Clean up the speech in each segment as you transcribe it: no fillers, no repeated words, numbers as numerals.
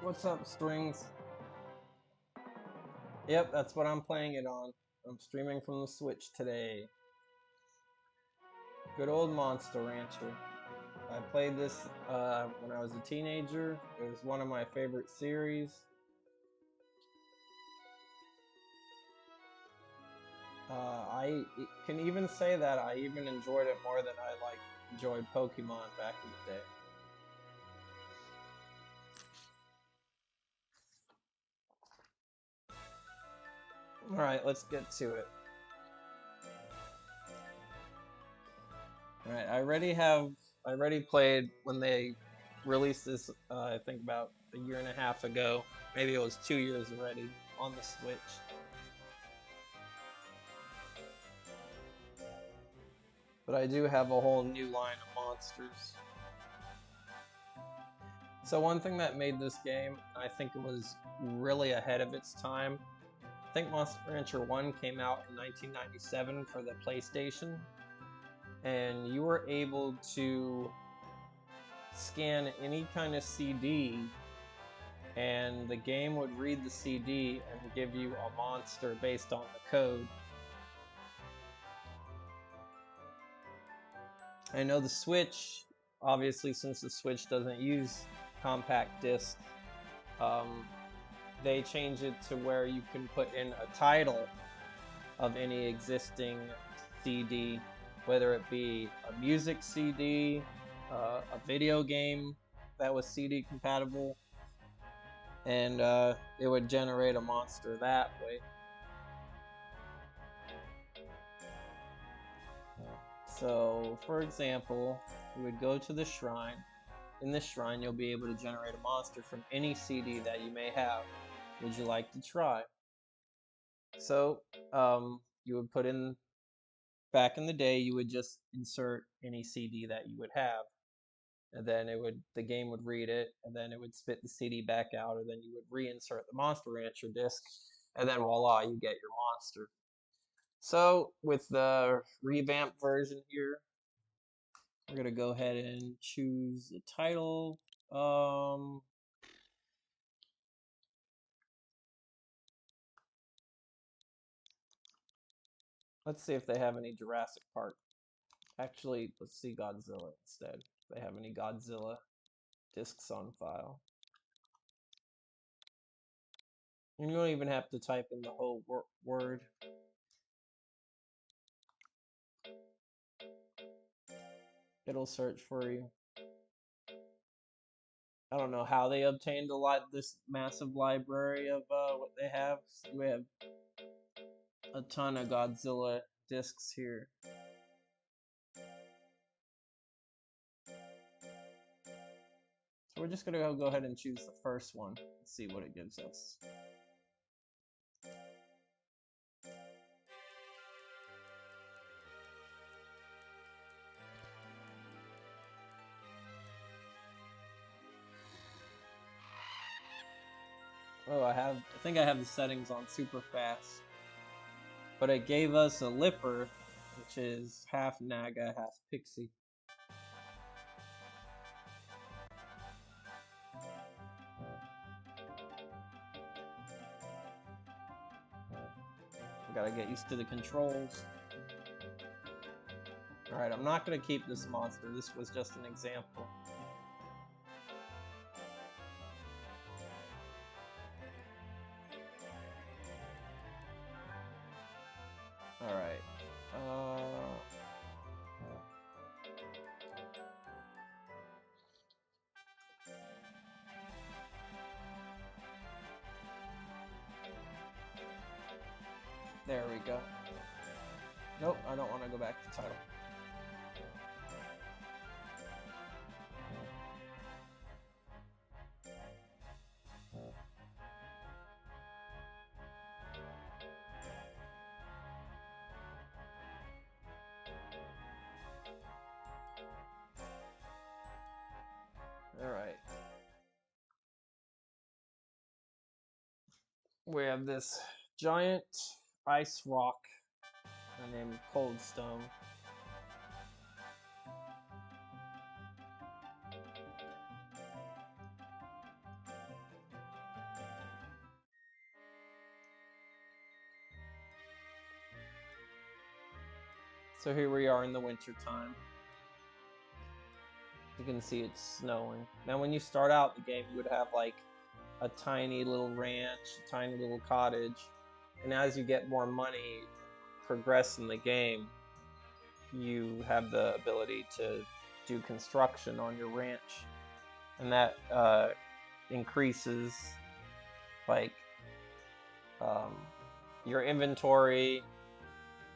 What's up, Strings? Yep, that's what I'm playing it on. I'm streaming from the Switch today. Good old Monster Rancher. I played this when I was a teenager. It was one of my favorite series. I can even say that I even enjoyed it more than I enjoyed Pokemon back in the day. Alright, let's get to it. Alright, I already played when they released this, I think about a year and a half ago. Maybe it was 2 years already on the Switch. But I do have a whole new line of monsters. So one thing that made this game, I think it was really ahead of its time. I think Monster Rancher 1 came out in 1997 for the PlayStation. And you were able to scan any kind of CD, and the game would read the CD and give you a monster based on the code. I know the Switch, obviously, since the Switch doesn't use compact discs, they change it to where you can put in a title of any existing CD, whether it be a music CD, a video game that was CD compatible, and it would generate a monster that way. So, for example, you would go to the shrine. In this shrine, you'll be able to generate a monster from any CD that you may have. Would you like to try? So, you would put in, back in the day, you would just insert any CD that you would have. And then the game would read it, and then it would spit the CD back out, and then you would reinsert the Monster Rancher disc, and then voila, you get your monster. So, with the revamped version here, we're gonna go ahead and choose the title. Let's see if they have any Jurassic Park. Actually, let's see Godzilla instead. If they have any Godzilla discs on file. And you don't even have to type in the whole word. It'll search for you. I don't know how they obtained this massive library of what they have. We have a ton of Godzilla discs here. So we're just gonna go ahead and choose the first one and see what it gives us. Oh, I think I have the settings on super fast. But it gave us a Lipper, which is half Naga, half Pixie. I gotta get used to the controls. Alright, I'm not gonna keep this monster. This was just an example. Alright. There we go. Nope, I don't want to go back to title. Alright. We have this giant ice rock named Coldstone. So here we are in the winter time. You can see it's snowing. Now when you start out the game, you would have like a tiny little ranch, a tiny little cottage, and as you get more money, progress in the game, you have the ability to do construction on your ranch, and that increases like your inventory,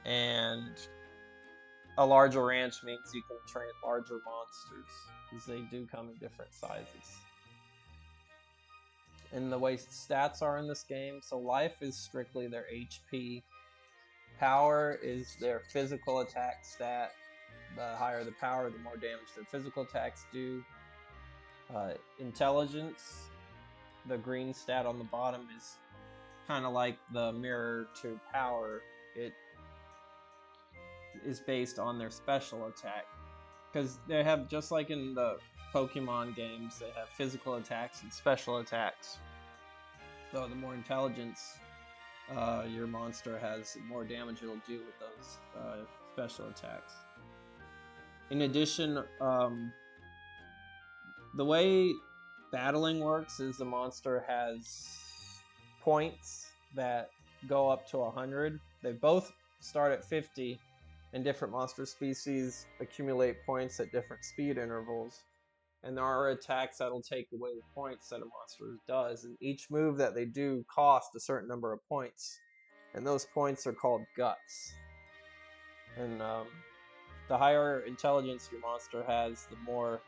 and a larger ranch means you can train larger monsters because they do come in different sizes. And the way stats are in this game, so life is strictly their HP, power is their physical attack stat. The higher the power, the more damage their physical attacks do. Intelligence, the green stat on the bottom, is kind of like the mirror to power. It is based on their special attack, because they have, just like in the Pokemon games, they have physical attacks and special attacks. So the more intelligence your monster has, the more damage it'll do with those special attacks. In addition, the way battling works is the monster has points that go up to 100. They both start at 50, and different monster species accumulate points at different speed intervals. And there are attacks that'll take away the points that a monster does, and each move that they do costs a certain number of points, and those points are called guts. And the higher intelligence your monster has, the more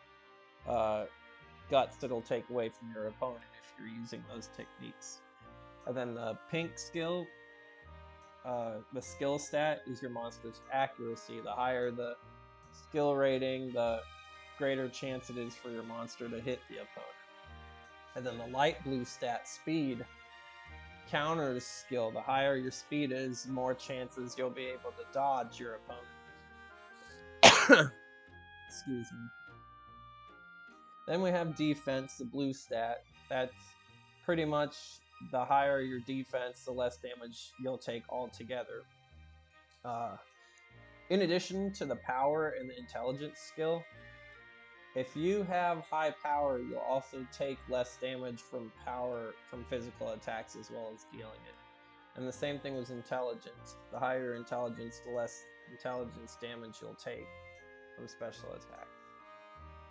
guts it'll take away from your opponent if you're using those techniques. And then the pink skill, the skill stat, is your monster's accuracy. The higher the skill rating, the greater chance it is for your monster to hit the opponent. And then the light blue stat, speed, counters skill. The higher your speed is, the more chances you'll be able to dodge your opponent. Excuse me. Then we have defense, the blue stat. That's pretty much the higher your defense, the less damage you'll take altogether. In addition to the power and the intelligence skill, if you have high power, you'll also take less damage from physical attacks as well as dealing it. And the same thing with intelligence. The higher your intelligence, the less intelligence damage you'll take from special attacks.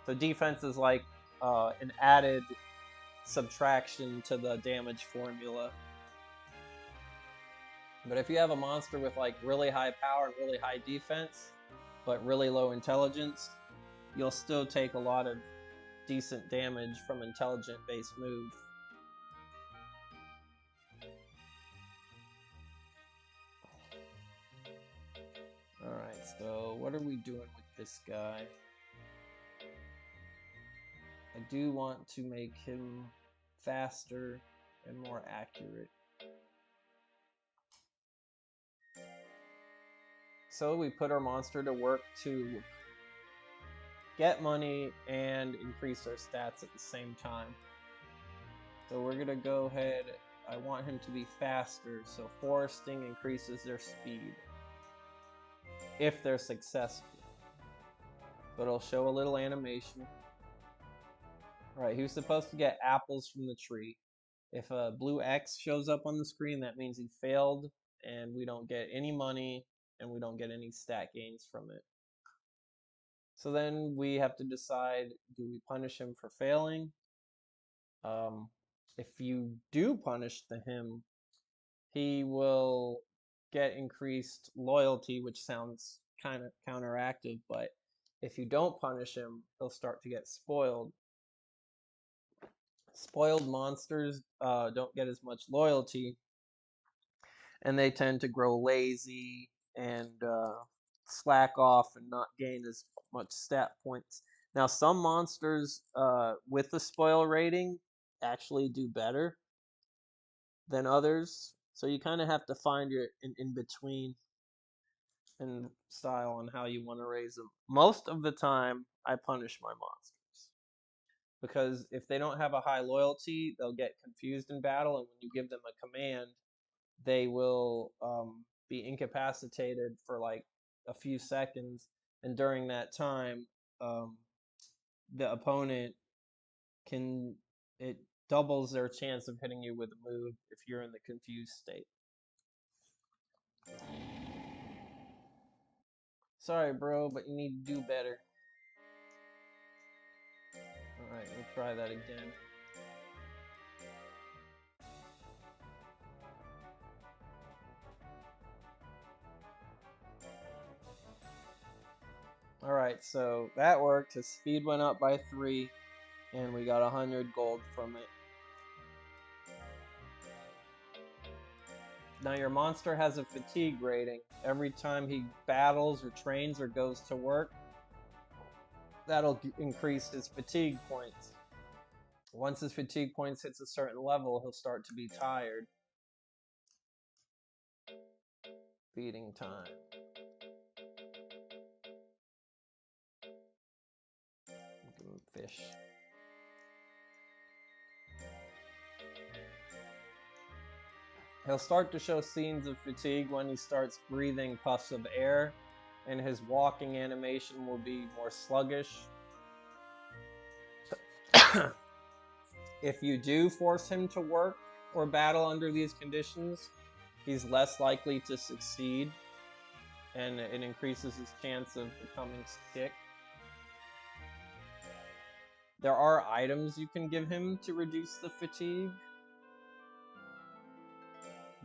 So defense is like an added subtraction to the damage formula. But if you have a monster with like really high power and really high defense, but really low intelligence, you'll still take a lot of decent damage from intelligent-based moves. Alright, so what are we doing with this guy? I do want to make him faster and more accurate. So we put our monster to work to get money and increase our stats at the same time. So we're gonna go ahead, I want him to be faster, so foresting increases their speed if they're successful. But it'll show a little animation. Alright, he was supposed to get apples from the tree. If a blue X shows up on the screen, that means he failed, and we don't get any money, and we don't get any stat gains from it. So then we have to decide, do we punish him for failing? If you do punish him, he will get increased loyalty, which sounds kind of counteractive, but if you don't punish him, he'll start to get spoiled. Spoiled monsters don't get as much loyalty, and they tend to grow lazy and slack off and not gain as much stat points. Now, some monsters with the spoil rating actually do better than others, so you kind of have to find your in between and style on how you want to raise them. Most of the time, I punish my monsters, because if they don't have a high loyalty, they'll get confused in battle, and when you give them a command, they will be incapacitated for like a few seconds, and during that time, the opponent it doubles their chance of hitting you with a move if you're in the confused state. Sorry, bro, but you need to do better. Alright, we'll try that again. Alright, so that worked. His speed went up by 3, and we got 100 gold from it. Now your monster has a fatigue rating. Every time he battles or trains or goes to work, that'll increase his fatigue points. Once his fatigue points hits a certain level, he'll start to be tired. Feeding time. Fish. He'll start to show signs of fatigue when he starts breathing puffs of air, and his walking animation will be more sluggish. If you do force him to work or battle under these conditions, he's less likely to succeed, and it increases his chance of becoming sick. There are items you can give him to reduce the fatigue,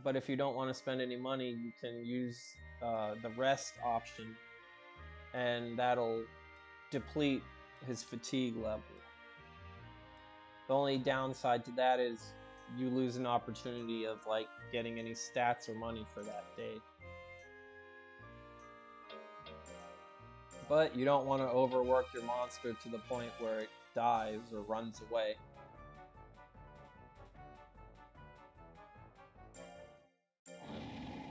but if you don't want to spend any money, you can use the rest option, and that'll deplete his fatigue level. The only downside to that is you lose an opportunity of like getting any stats or money for that day. But you don't want to overwork your monster to the point where it dies or runs away.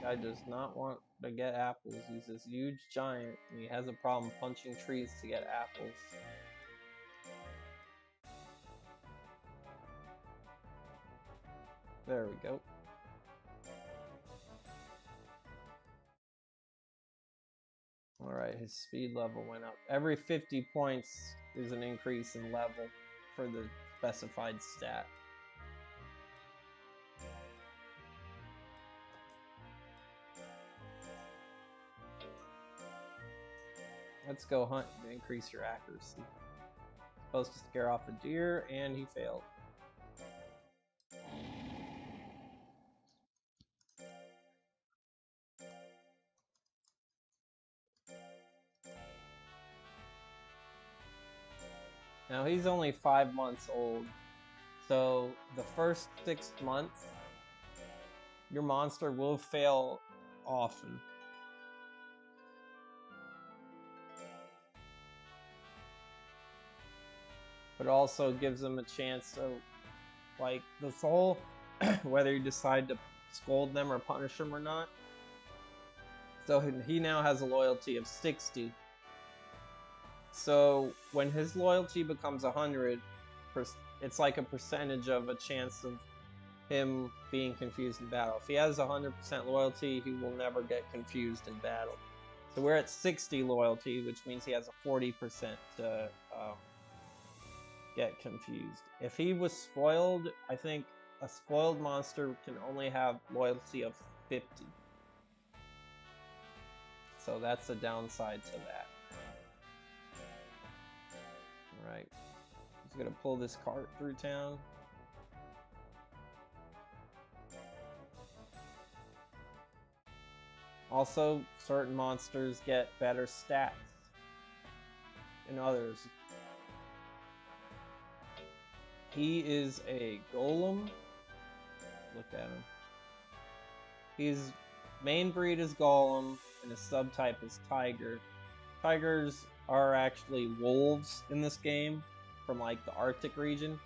Guy does not want to get apples. He's this huge giant, and he has a problem punching trees to get apples. There we go. Alright, his speed level went up. Every 50 points is an increase in level for the specified stat. Let's go hunt to increase your accuracy. Supposed to scare off a deer, and he failed. Now he's only 5 months old, so the first 6 months, your monster will fail often. But it also gives him a chance to, like, the soul, whether you decide to scold them or punish them or not. So he now has a loyalty of 60. So when his loyalty becomes 100, it's like a percentage of a chance of him being confused in battle. If he has 100% loyalty, he will never get confused in battle. So we're at 60 loyalty, which means he has a 40% to get confused. If he was spoiled, I think a spoiled monster can only have loyalty of 50. So that's the downside to that. Alright. Just gonna pull this cart through town. Also, certain monsters get better stats than others. He is a golem. Look at him. His main breed is golem, and his subtype is tiger. Tigers are actually wolves in this game from like the Arctic region.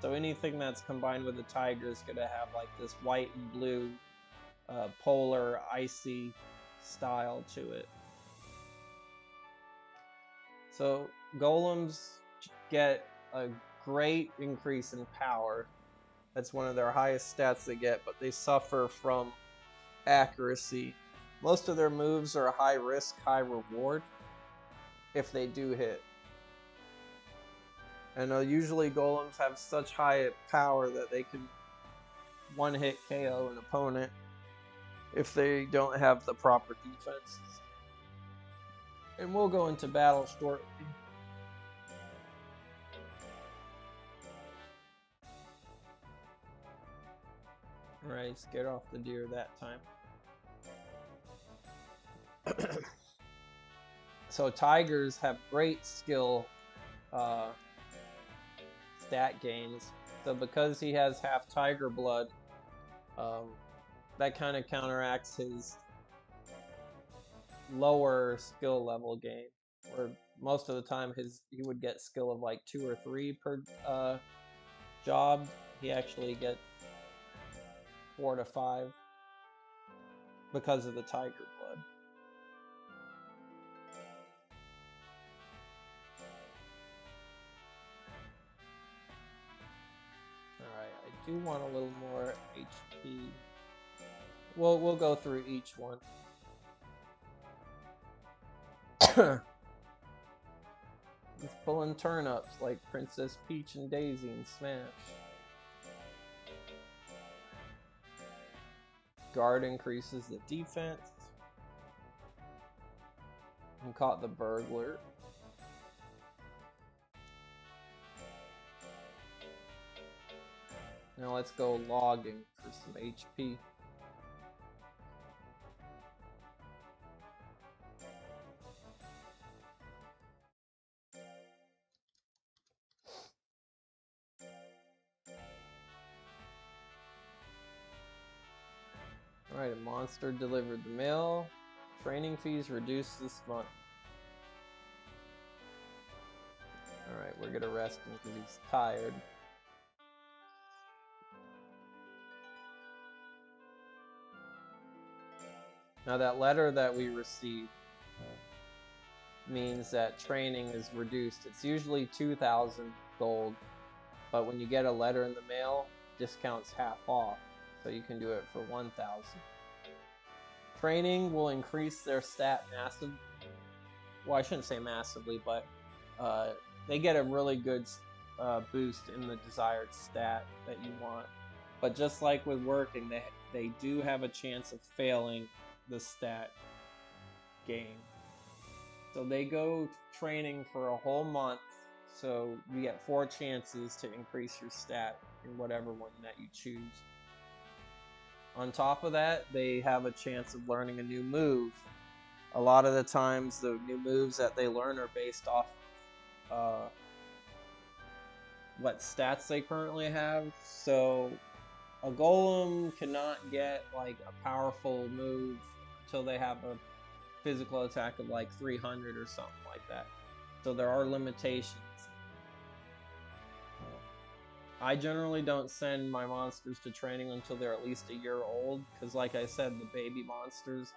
So anything that's combined with a tiger is going to have like this white and blue polar icy style to it. So golems get a great increase in power. That's one of their highest stats they get, but they suffer from accuracy Most of their moves are high risk, high reward if they do hit. And usually golems have such high power that they can one-hit KO an opponent if they don't have the proper defenses. And we'll go into battle shortly. Alright, scared off the deer that time. So tigers have great skill stat gains. So because he has half tiger blood, that kind of counteracts his lower skill level gain. Where most of the time he would get skill of like 2 or 3 per job. He actually gets 4 to 5 because of the tiger blood. Alright, I do want a little more HP. We'll go through each one. He's pulling turnips like Princess Peach and Daisy in Smash. Guard increases the defense. And caught the burglar. Now let's go logging for some HP. Alright, a monster delivered the mail. Training fees reduced this month. Alright, we're gonna rest him because he's tired. Now that letter that we received means that training is reduced. It's usually 2,000 gold, but when you get a letter in the mail, discount's half off, so you can do it for 1,000. Training will increase their stat massively. Well, I shouldn't say massively, but they get a really good boost in the desired stat that you want. But just like with working, they do have a chance of failing the stat game. So they go training for a whole month, so you get 4 chances to increase your stat in whatever one that you choose. On top of that, they have a chance of learning a new move. A lot of the times, the new moves that they learn are based off what stats they currently have. So a golem cannot get like a powerful move until they have a physical attack of like 300 or something like that. So there are limitations. I generally don't send my monsters to training until they're at least a year old, because like I said, the baby monsters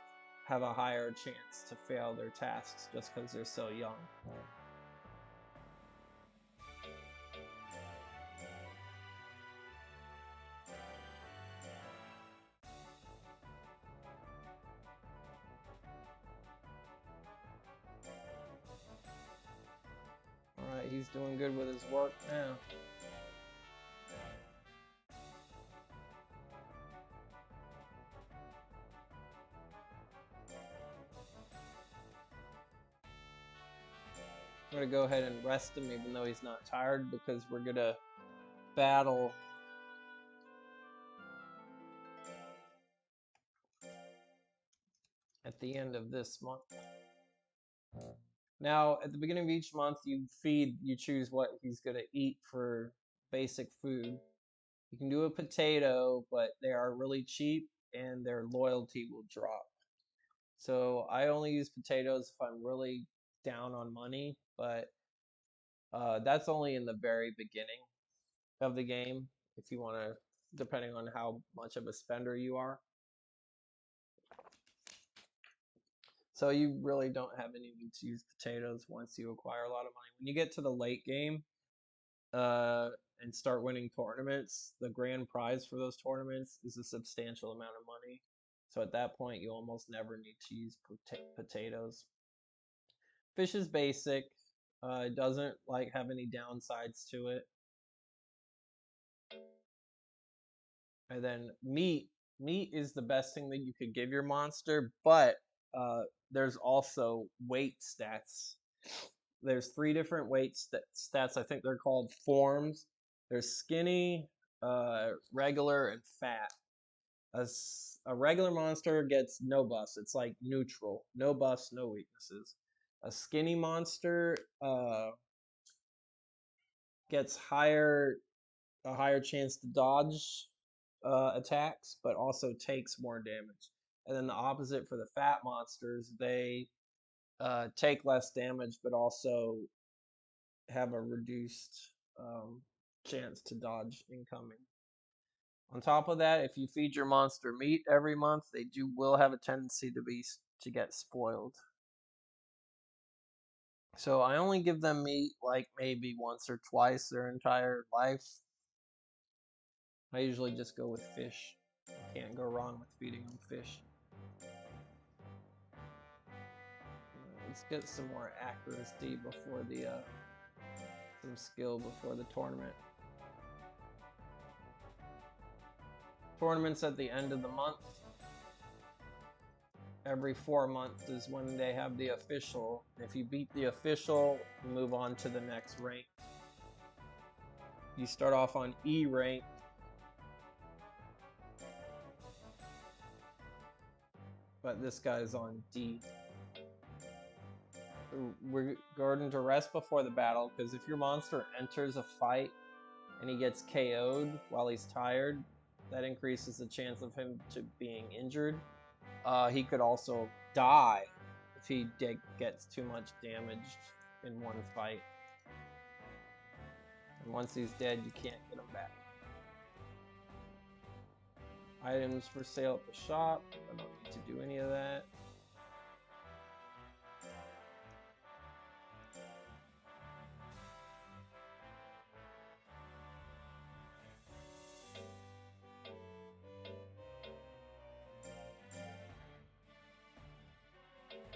have a higher chance to fail their tasks just because they're so young. Alright, he's doing good with his work now. I'm gonna go ahead and rest him even though he's not tired, because we're gonna battle at the end of this month. Now, at the beginning of each month, you choose what he's gonna eat for basic food. You can do a potato, but they are really cheap and their loyalty will drop. So I only use potatoes if I'm really down on money, but that's only in the very beginning of the game, if you want to, depending on how much of a spender you are. So you really don't have any need to use potatoes once you acquire a lot of money. When you get to the late game and start winning tournaments, the grand prize for those tournaments is a substantial amount of money. So at that point, you almost never need to use potatoes. Fish is basic. It doesn't like have any downsides to it. And then meat. Meat is the best thing that you could give your monster, but there's also weight stats. There's 3 different weight stats. I think they're called forms. There's skinny, regular, and fat. A regular monster gets no buffs. It's like neutral. No buffs, no weaknesses. A skinny monster gets a higher chance to dodge attacks, but also takes more damage. And then the opposite for the fat monsters, they take less damage, but also have a reduced chance to dodge incoming. On top of that, if you feed your monster meat every month, they will have a tendency to get spoiled. So I only give them meat like maybe once or twice their entire life. I usually just go with fish. Can't go wrong with feeding them fish. Let's get some more accuracy before the some skill before the tournament. Tournaments at the end of the month. Every 4 months is when they have the official. If you beat the official, you move on to the next rank. You start off on E rank. But this guy's on D. We're going to rest before the battle, because if your monster enters a fight and he gets KO'd while he's tired, that increases the chance of him being injured. He could also die if he gets too much damage in one fight. And once he's dead, you can't get him back. Items for sale at the shop. I don't need to do any of that.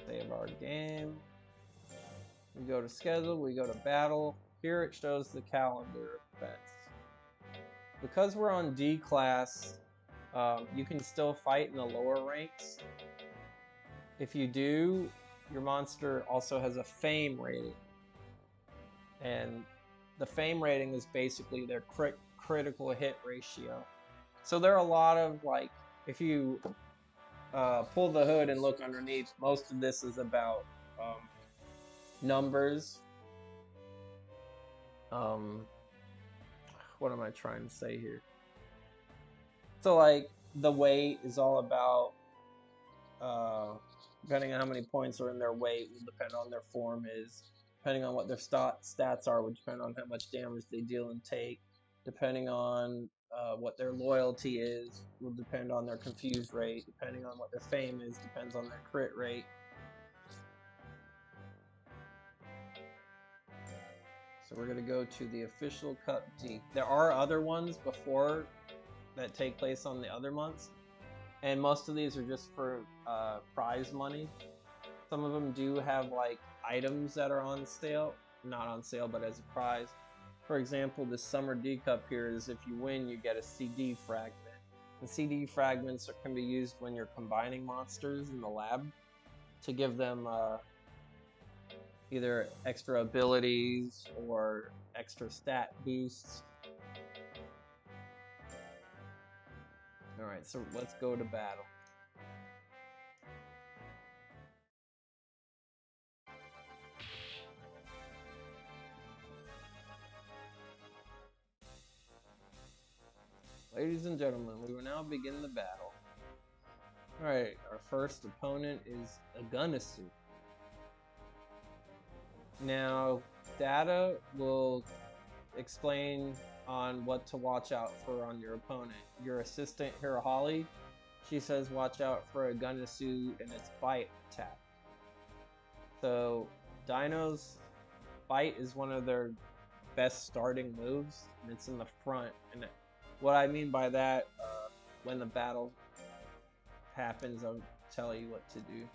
Save our game. We go to schedule, we go to battle. Here it shows the calendar events. Because we're on D class, you can still fight in the lower ranks. If you do, your monster also has a fame rating. And the fame rating is basically their critical hit ratio. So there are a lot of, like, if you pull the hood and look underneath, most of this is about numbers. What am I trying to say here? So, like, the weight is all about, depending on how many points are in their weight, will depend on their form is. Depending on what their stats are, would depend on how much damage they deal and take. Depending on what their loyalty is, will depend on their confuse rate. Depending on what their fame is, depends on their crit rate. So we're going to go to the official Cup D. There are other ones before that take place on the other months, and most of these are just for prize money. Some of them do have like items that are on sale, not on sale, but as a prize. For example, this Summer D Cup here is if you win, you get a CD fragment. And CD fragments can be used when you're combining monsters in the lab to give them either extra abilities or extra stat boosts. Alright, so let's go to battle. Ladies and gentlemen, we will now begin the battle. Alright, our first opponent is Agunnisu. Now, Data will explain on what to watch out for on your opponent. Your assistant, Hirohali, she says watch out for Agunnisu and its bite attack. So, Dino's bite is one of their best starting moves, and it's in the front. And what I mean by that, when the battle happens, I'll tell you what to do.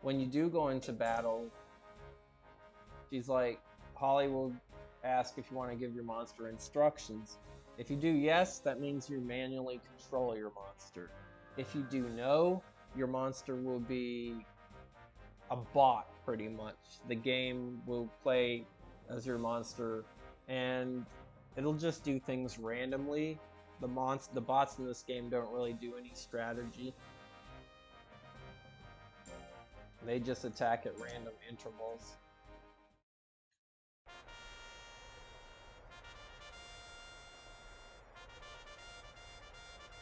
When you do go into battle, she's like, Holly will ask if you want to give your monster instructions. If you do yes, that means you manually control your monster. If you do no, your monster will be a bot, pretty much. The game will play as your monster, and it'll just do things randomly. The bots in this game don't really do any strategy. They just attack at random intervals.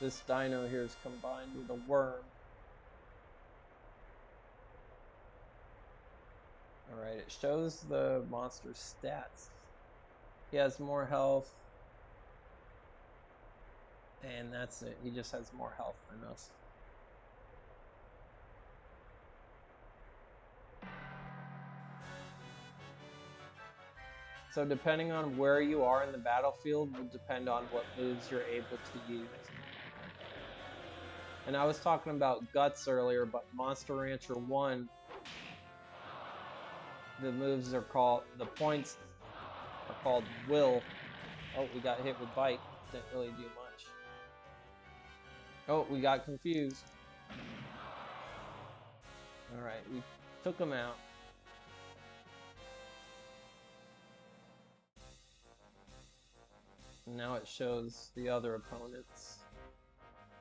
This dino here is combined with a worm. Alright, it shows the monster's stats. He has more health. And that's it. He just has more health than us. So depending on where you are in the battlefield will depend on what moves you're able to use. And I was talking about Guts earlier, but Monster Rancher 1, the moves are called, the points are called Will. Oh, we got hit with Bite. Didn't really do much. Oh, we got confused. Alright, we took him out. And now it shows the other opponents.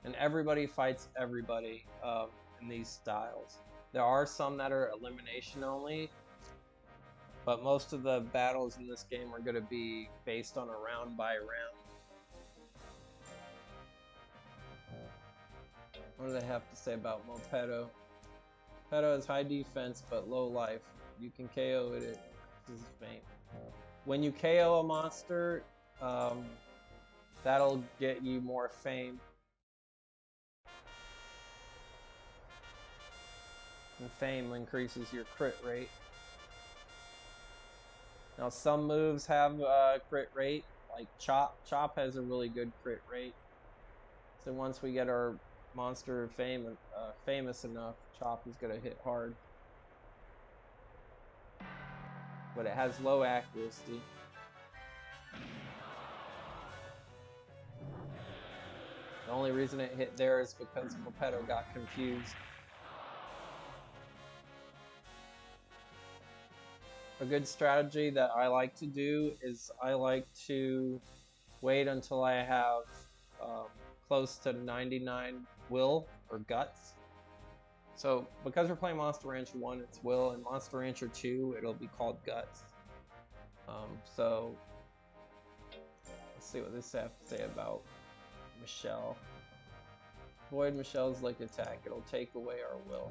And everybody fights everybody in these styles. There are some that are elimination only, but most of the battles in this game are going to be based on a round by round. What do they have to say about Mopedo? Mopedo has high defense but low life. You can KO it. This is fame. When you KO a monster, that'll get you more fame. And fame increases your crit rate. Now some moves have crit rate, like Chop. Chop has a really good crit rate. So once we get our monster famous enough, Chop is gonna hit hard. But it has low accuracy. The only reason it hit there is because Mopedo got confused. A good strategy that I like to do is I like to wait until I have close to 99 Will or Guts. So because we're playing Monster Rancher 1, it's Will, and Monster Rancher 2, it'll be called Guts. So let's see what this has to say about Michelle. Avoid Michelle's lick attack. It'll take away our Will.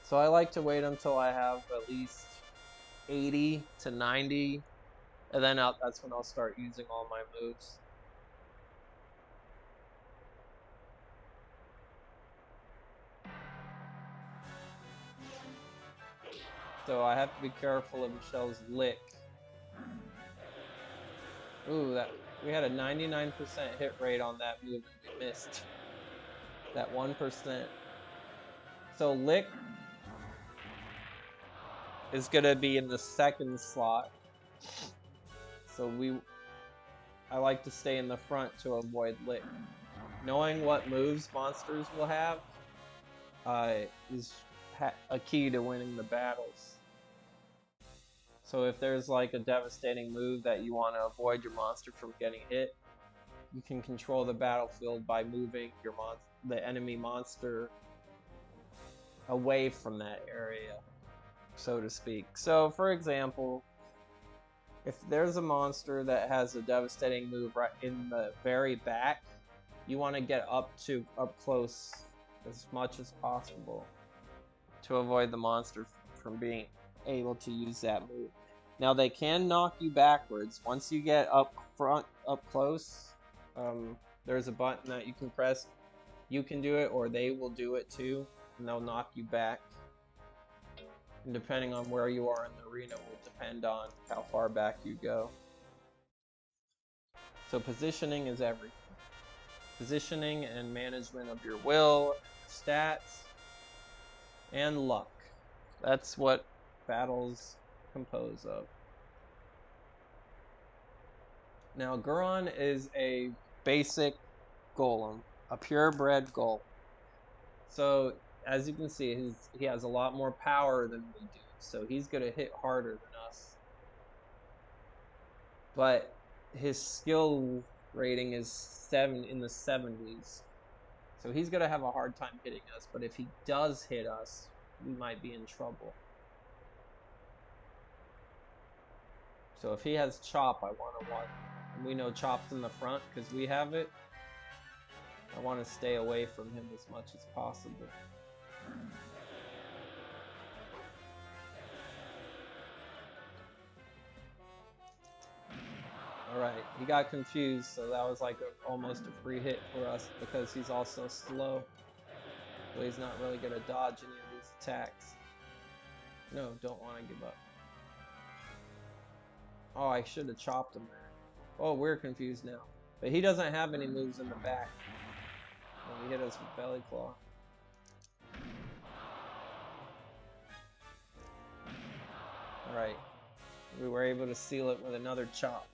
So I like to wait until I have at least 80 to 90, and then that's when I'll start using all my moves. So I have to be careful of Michelle's lick. Ooh, we had a 99% hit rate on that move and we missed that 1%. So lick is gonna be in the second slot. So I like to stay in the front to avoid lick. Knowing what moves monsters will have is a key to winning the battles. So if there's like a devastating move that you want to avoid your monster from getting hit, you can control the battlefield by moving the enemy monster away from that area, so to speak. So for example, if there's a monster that has a devastating move right in the very back, you want to get up close as much as possible to avoid the monster from being able to use that move. Now they can knock you backwards. Once you get up close, there's a button that you can press. You can do it, or they will do it too, and they'll knock you back. And depending on where you are in the arena will depend on how far back you go. So positioning is everything. Positioning and management of your will, stats, and luck. That's what battles compose of. Now, Goron is a basic golem, a purebred golem. So, as you can see, he has a lot more power than we do. So he's going to hit harder than us. But his skill rating is in the 70s. So he's going to have a hard time hitting us. But if he does hit us, we might be in trouble. So if he has Chop, I want to watch. And we know Chop's in the front because we have it. I want to stay away from him as much as possible. Alright, he got confused, so that was like almost a free hit for us because he's also slow. So he's not really going to dodge any of these attacks. No, don't want to give up. Oh, I should have chopped him there. Oh, we're confused now. But he doesn't have any moves in the back. When he hit us with Belly Claw. Alright. We were able to seal it with another chop.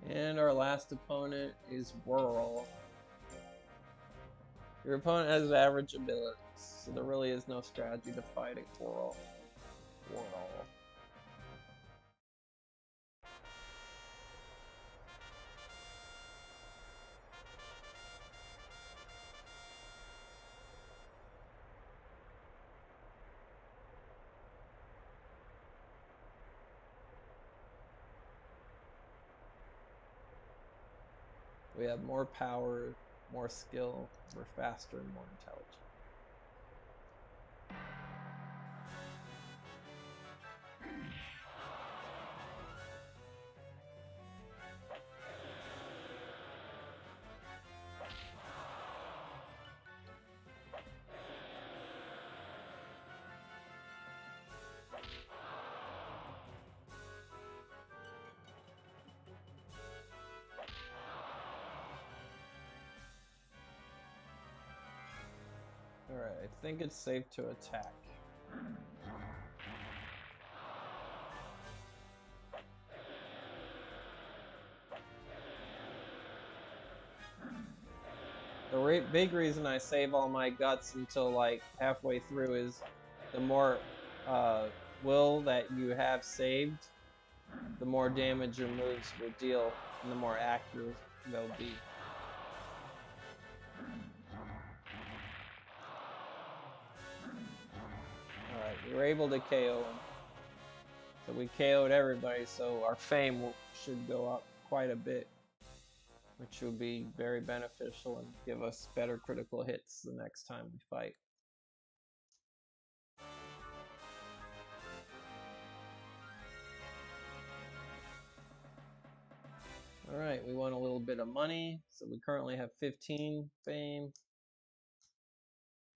And our last opponent is Whirl. Your opponent has average abilities, so there really is no strategy to fighting Whirl. We have more power, more skill, we're faster and more intelligent. Alright, I think it's safe to attack. The big reason I save all my guts until like halfway through is the more will that you have saved, the more damage your moves will deal and the more accurate they'll be. Alright, we were able to KO him. So we KO'd everybody, so our fame should go up quite a bit, which will be very beneficial and give us better critical hits the next time we fight. Alright, we won a little bit of money, so we currently have 15 fame,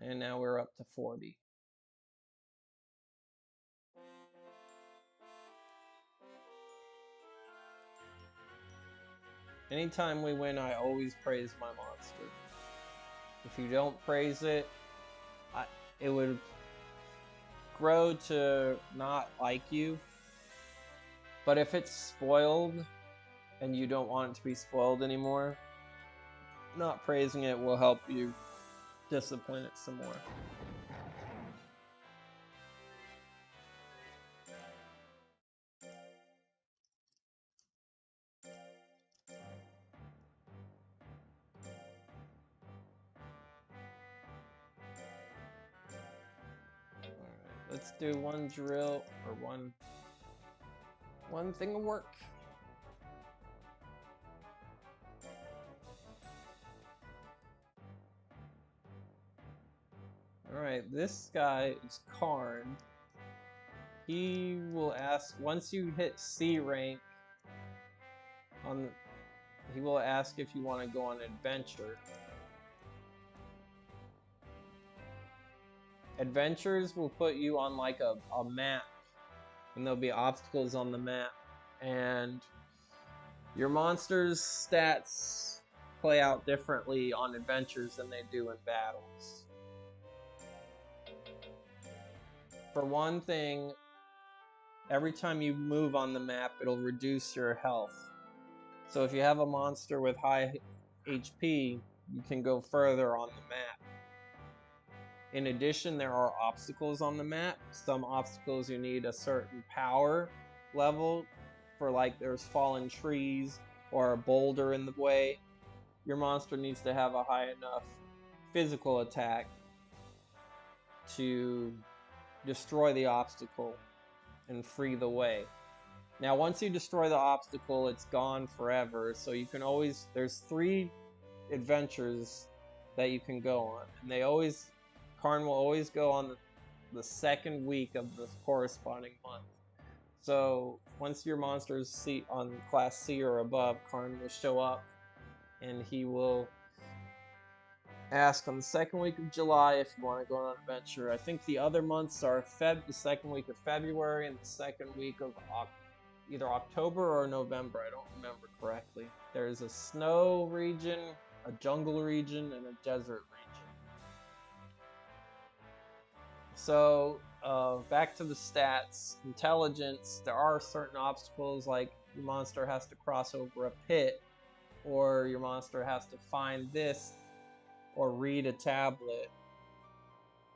and now we're up to 40. Anytime we win, I always praise my monster. If you don't praise it, it would grow to not like you. But if it's spoiled, and you don't want it to be spoiled anymore, not praising it will help you discipline it some more. Alright, let's do one drill, or one thing of work. Alright, this guy is Karn. He will ask, once you hit C rank, he will ask if you want to go on an adventure. Adventures will put you on like a map, and there'll be obstacles on the map, and your monster's stats play out differently on adventures than they do in battles. For one thing, every time you move on the map, it'll reduce your health. So if you have a monster with high HP, you can go further on the map. In addition, there are obstacles on the map. Some obstacles you need a certain power level for, like there's fallen trees or a boulder in the way. Your monster needs to have a high enough physical attack to destroy the obstacle and free the way. Now, once you destroy the obstacle, it's gone forever, so you can always, there's 3 adventures that you can go on, and Karn will always go on the second week of the corresponding month. So once your monster's on class C or above, Karn will show up, and he will ask on the second week of July if you want to go on an adventure. I think the other months are the second week of February and the second week of either October or November. I don't remember correctly. There's a snow region, a jungle region, and a desert region. So back to the stats. Intelligence, there are certain obstacles, like your monster has to cross over a pit, or your monster has to find this or read a tablet.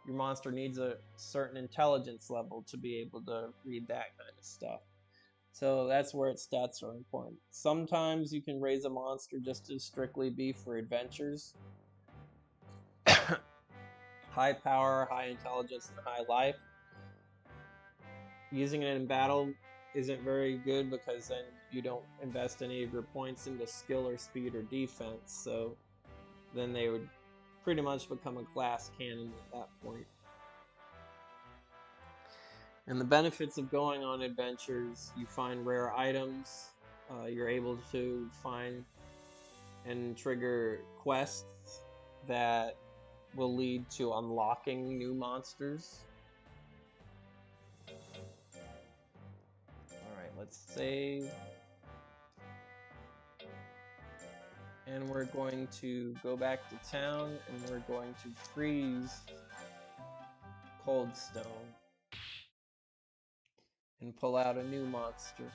Your monster needs a certain intelligence level to be able to read that kind of stuff. So that's where its stats are important. Sometimes you can raise a monster just to strictly be for adventures. High power, high intelligence, and high life. Using it in battle isn't very good because then you don't invest any of your points into skill or speed or defense, so then they would pretty much become a glass cannon at that point. And the benefits of going on adventures: you find rare items, you're able to find and trigger quests that will lead to unlocking new monsters. Alright, let's save. And we're going to go back to town, and we're going to freeze Coldstone and pull out a new monster.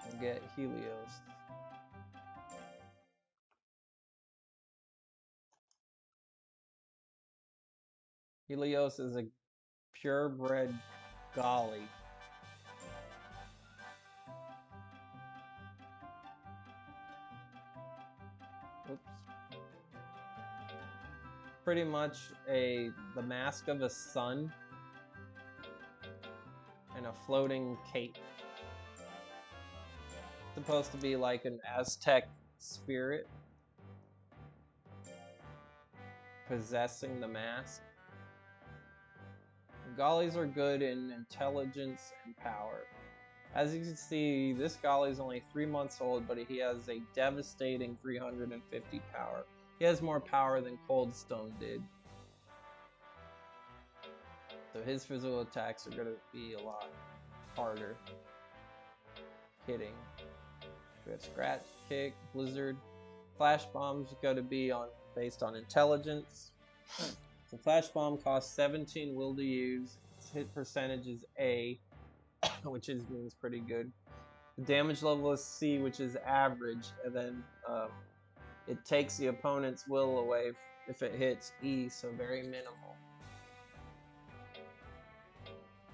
And get Helios. Helios is a purebred Golly. Oops. Pretty much the mask of a sun and a floating cape. Supposed to be like an Aztec spirit possessing the mask. Gollies are good in intelligence and power. As you can see, this Golly is only 3 months old, but he has a devastating 350 power. He has more power than Coldstone did. So his physical attacks are going to be a lot harder hitting. We have Scratch, Kick, Blizzard. Flash Bomb's going to be based on intelligence. So Flash Bomb costs 17 will to use. Its hit percentage is A, which means pretty good. The damage level is C, which is average, and then it takes the opponent's will away if it hits E, so very minimal.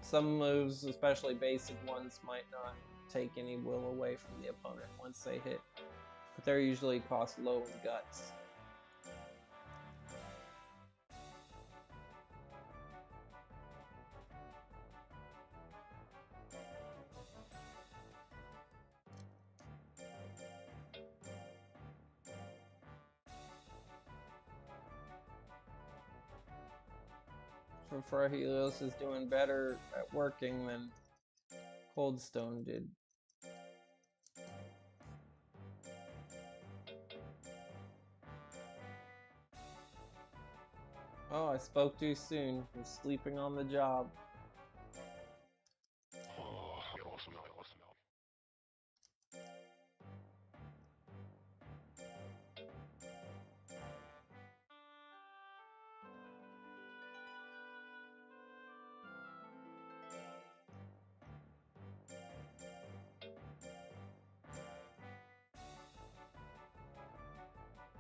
Some moves, especially basic ones, might not take any will away from the opponent once they hit, but they're usually cost low in guts. So Helios is doing better at working than Coldstone did. Oh, I spoke too soon. I'm sleeping on the job.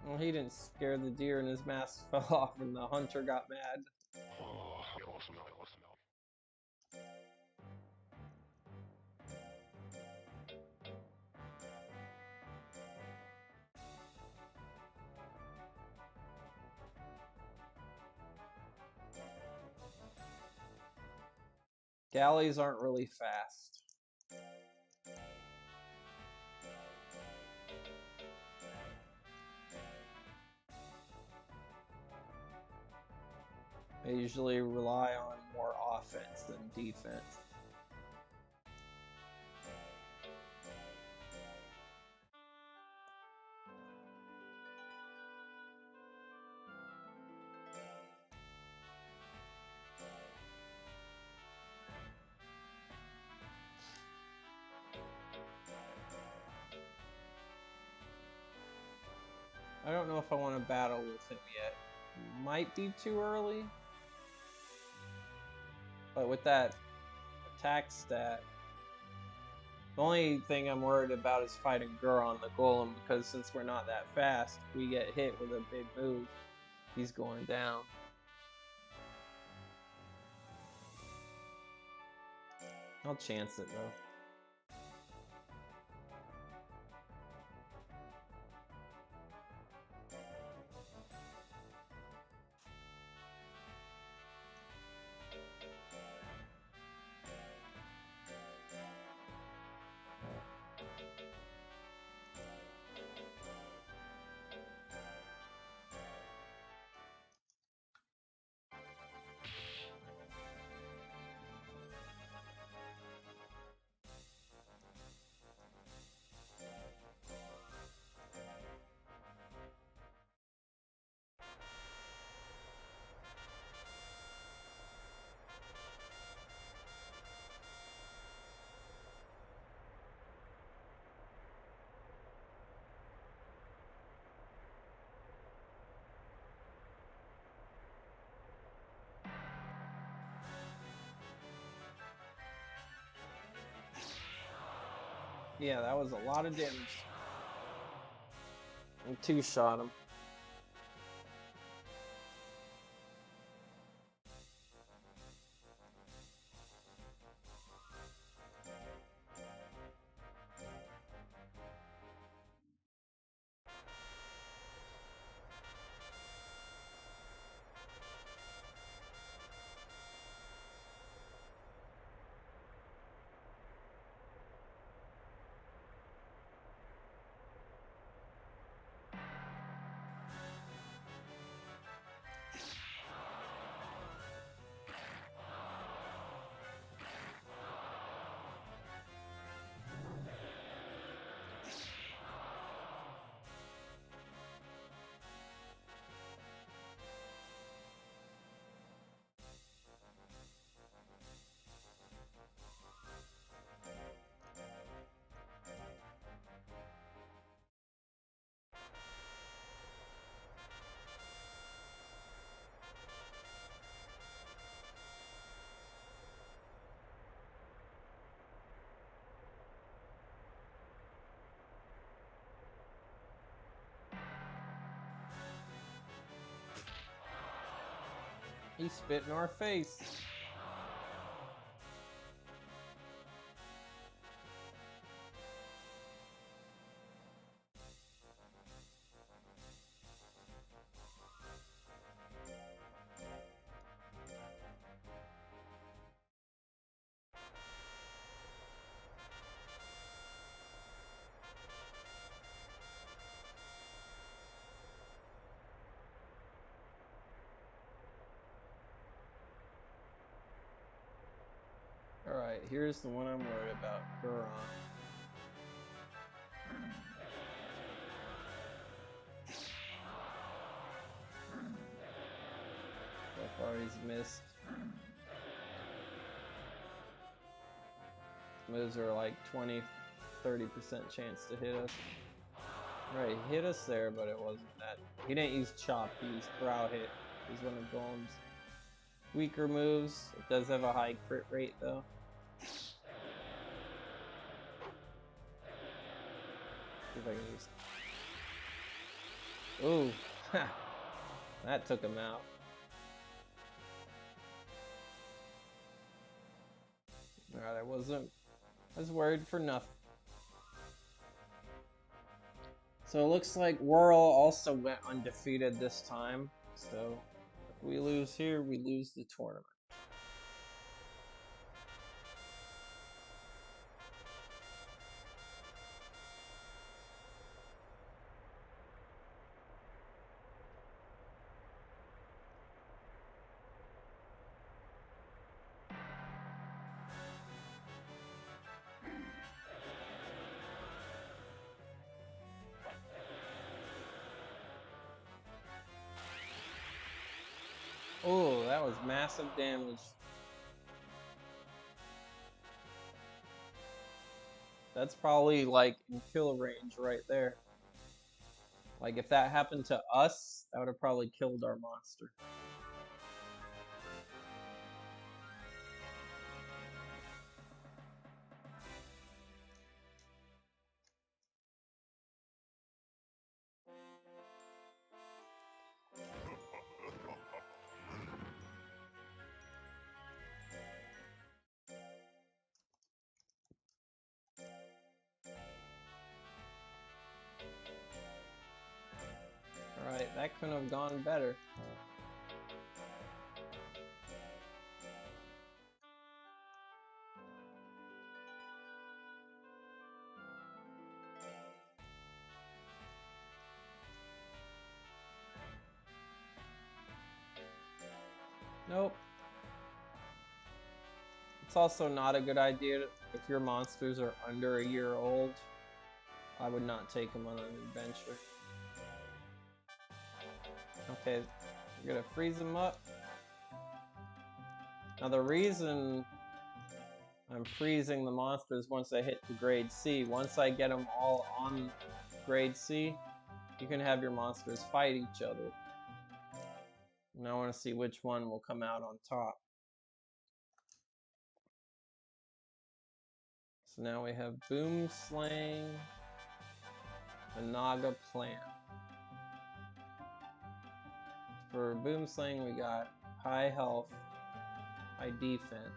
Well, he didn't scare the deer and his mask fell off and the hunter got mad. Galleys aren't really fast. They usually rely on more offense than defense. I don't know if I want to battle with him yet. Might be too early. But with that attack stat, the only thing I'm worried about is fighting Guron the Golem, because since we're not that fast, if we get hit with a big move, he's going down. I'll chance it though. Yeah, that was a lot of damage. And two-shot him. He spit in our face. here's the one I'm worried about. Goron. So far he's missed. Moves are like 20-30% chance to hit us. Right, he hit us there, but it wasn't that. He didn't use chop, he used brow hit. He's one of Golem's weaker moves. It does have a high crit rate though. See if I can use. Ooh, that took him out. Alright, I was worried for nothing. So it looks like Whirl also went undefeated this time. So if we lose here, we lose the tournament. Oh, that was massive damage. That's probably like in kill range right there. Like if that happened to us, that would have probably killed our monster. Alright, that couldn't have gone better. Nope. It's also not a good idea if your monsters are under a year old. I would not take them on an adventure. Okay, we're gonna freeze them up. Now the reason I'm freezing the monsters once I hit the grade C, once I get them all on grade C, you can have your monsters fight each other. And I want to see which one will come out on top. So now we have Boomslang, a Naga plant. For Boomslang we got high health, high defense.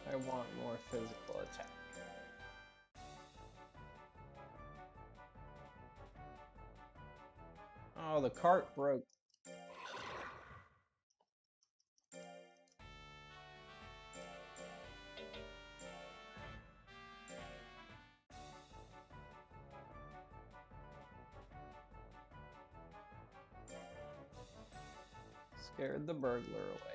I want more physical attack. Oh, the cart broke. Scared the burglar away.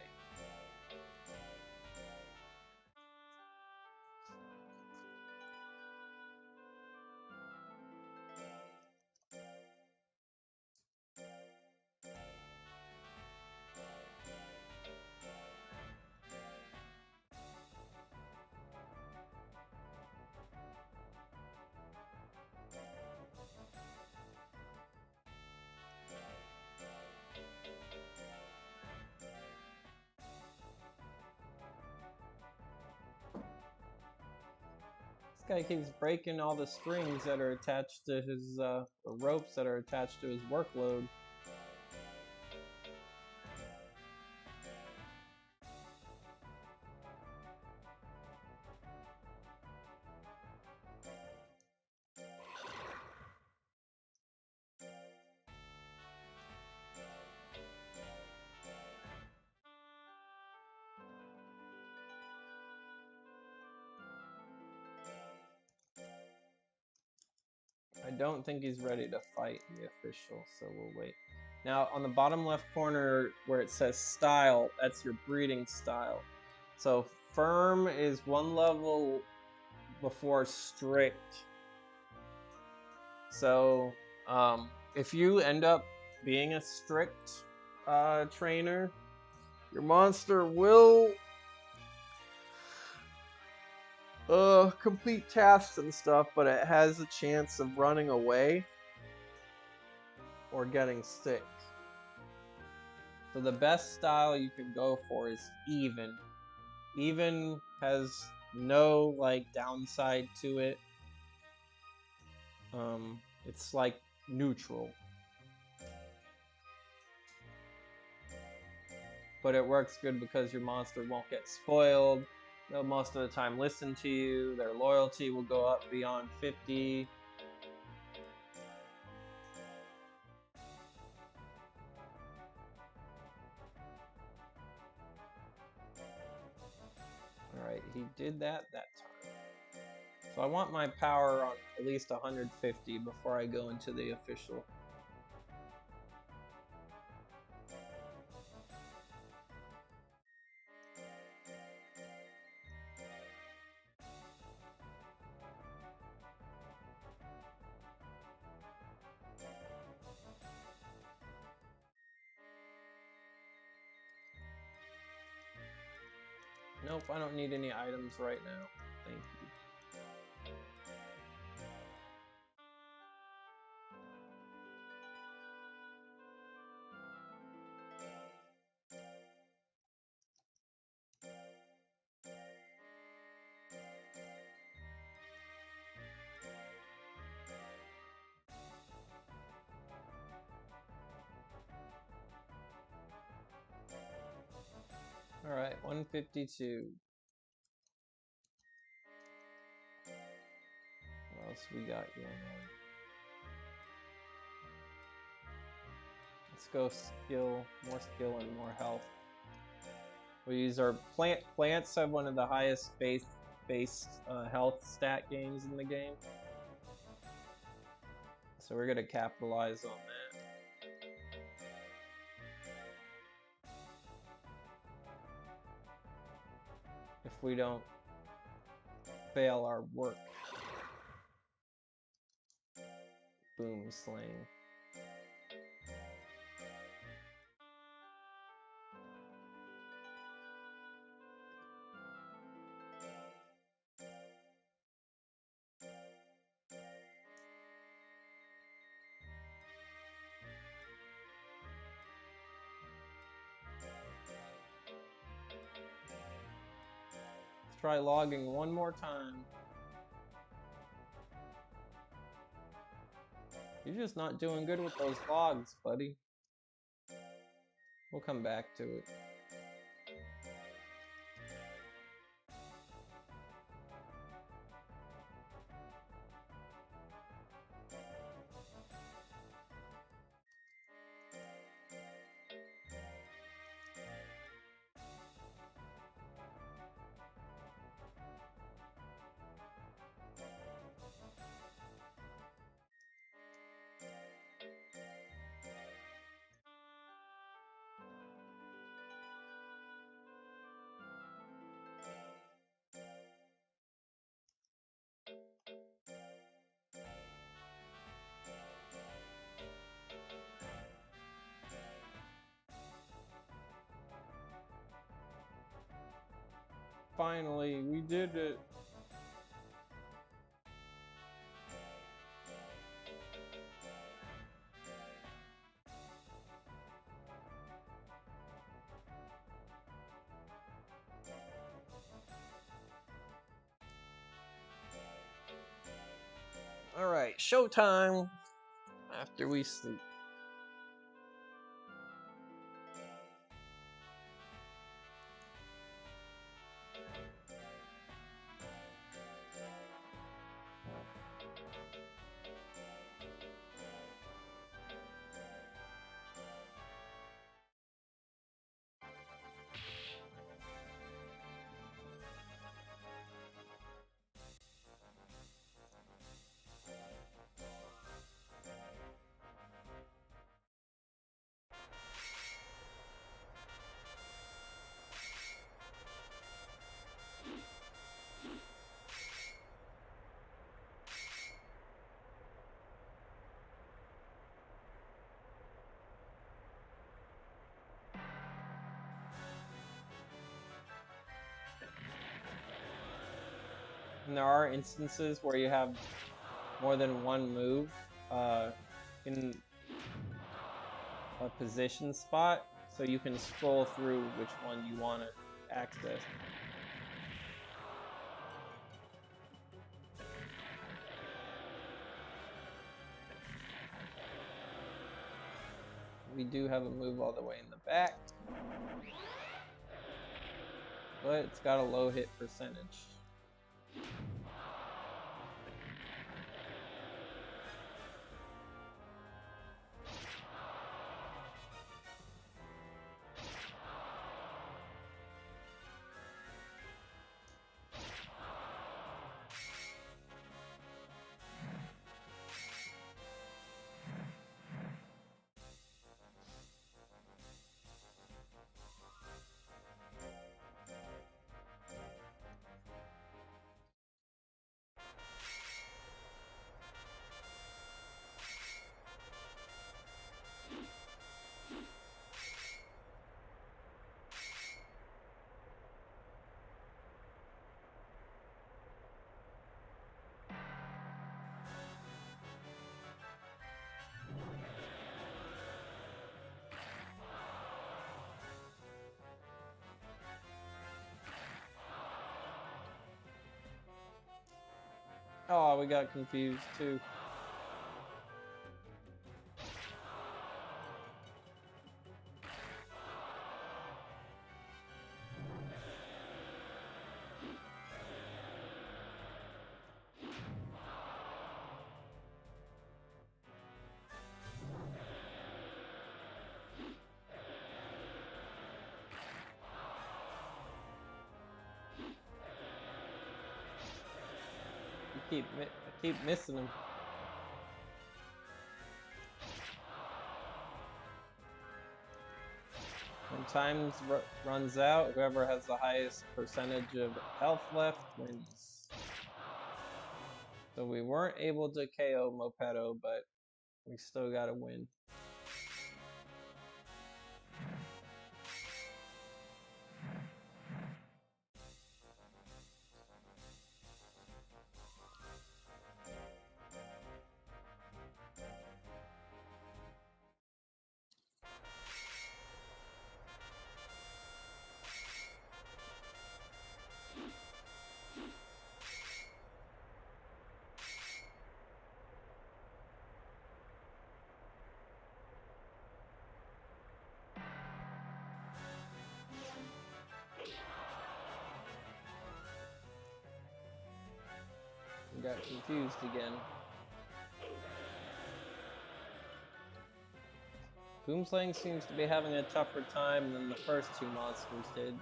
This guy keeps breaking all the strings that are attached to his, ropes that are attached to his workload. don't think he's ready to fight the official, so we'll wait. Now, on the bottom left corner where it says style, that's your breeding style. So firm is one level before strict. So if you end up being a strict trainer, your monster will complete tasks and stuff, but it has a chance of running away or getting sick. So the best style you can go for is even. Even has no like downside to it. It's like neutral. But it works good because your monster won't get spoiled. They'll most of the time listen to you. Their loyalty will go up beyond 50. Alright, he did that time. So I want my power on at least 150 before I go into the official. Nope, I don't need any items right now. Thank you. Alright, 152. What else we got going on? Let's go skill, more skill and more health. We use our plants have one of the highest base health stat gains in the game. So we're gonna capitalize on that. If we don't fail our work. Boom slaying. Let's try logging one more time. You're just not doing good with those logs, buddy. We'll come back to it. Finally, we did it. Alright, showtime after we sleep. And there are instances where you have more than one move in a position spot, so you can scroll through which one you want to access. We do have a move all the way in the back, but it's got a low hit percentage. Oh, we got confused too. I keep missing him. When time runs out, whoever has the highest percentage of health left wins. So we weren't able to KO Mopetto, but we still got to win. Got confused again. Boomslang seems to be having a tougher time than the first two monsters did.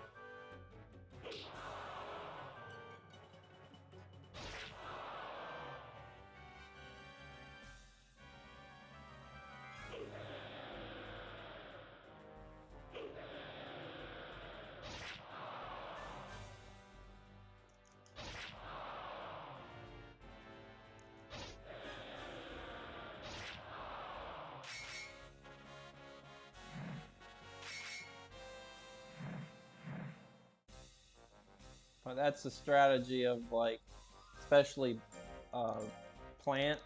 But that's the strategy of, like, especially plant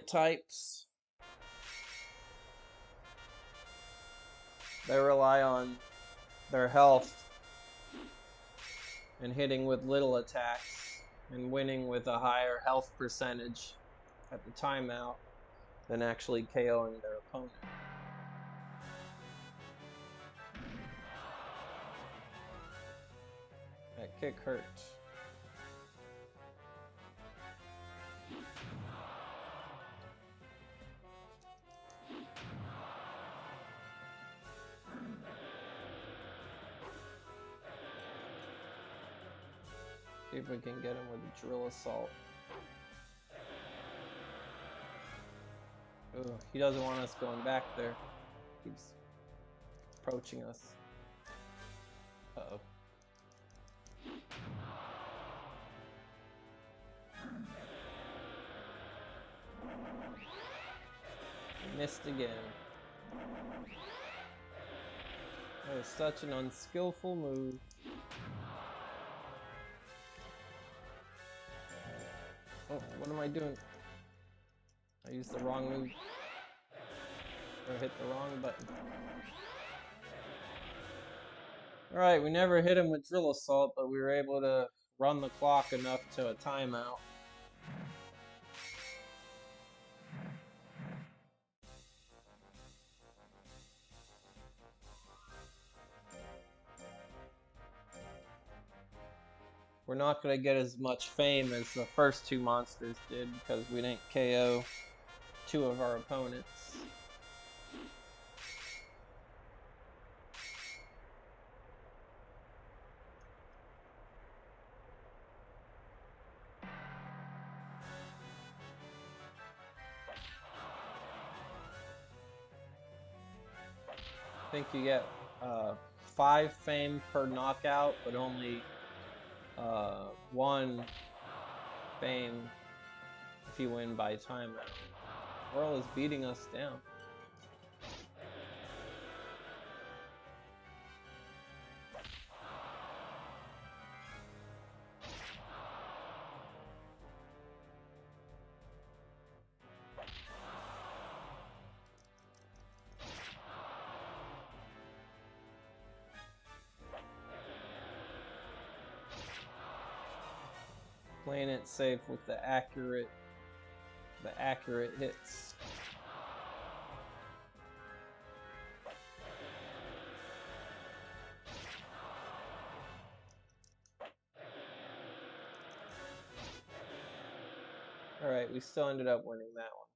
types. They rely on their health and hitting with little attacks and winning with a higher health percentage at the timeout than actually KOing their opponent. That kick hurt. See if we can get him with a drill assault. Ugh, he doesn't want us going back there. Keeps approaching us. Uh-oh. Missed again. That was such an unskillful move. Oh, what am I doing? I used the wrong move. Or hit the wrong button. Alright, we never hit him with Drill Assault, but we were able to run the clock enough to a timeout. We're not going to get as much fame as the first two monsters did because we didn't KO two of our opponents. I think you get 5 fame per knockout, but only 1 fame if you win by timeout. Whirl is beating us down. Playing it safe with the accurate hits. Alright, we still ended up winning that one.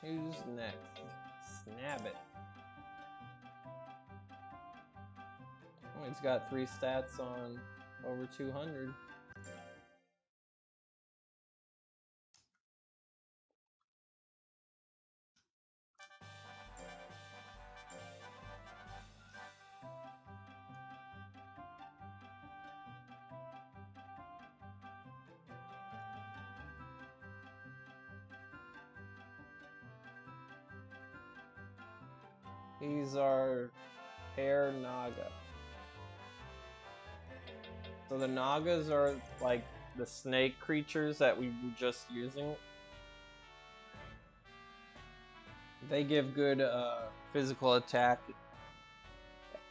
Who's next? Snabbit. Oh, he's got 3 stats on over 200. He's our Hair Naga. So the Nagas are like the snake creatures that we were just using. They give good physical attack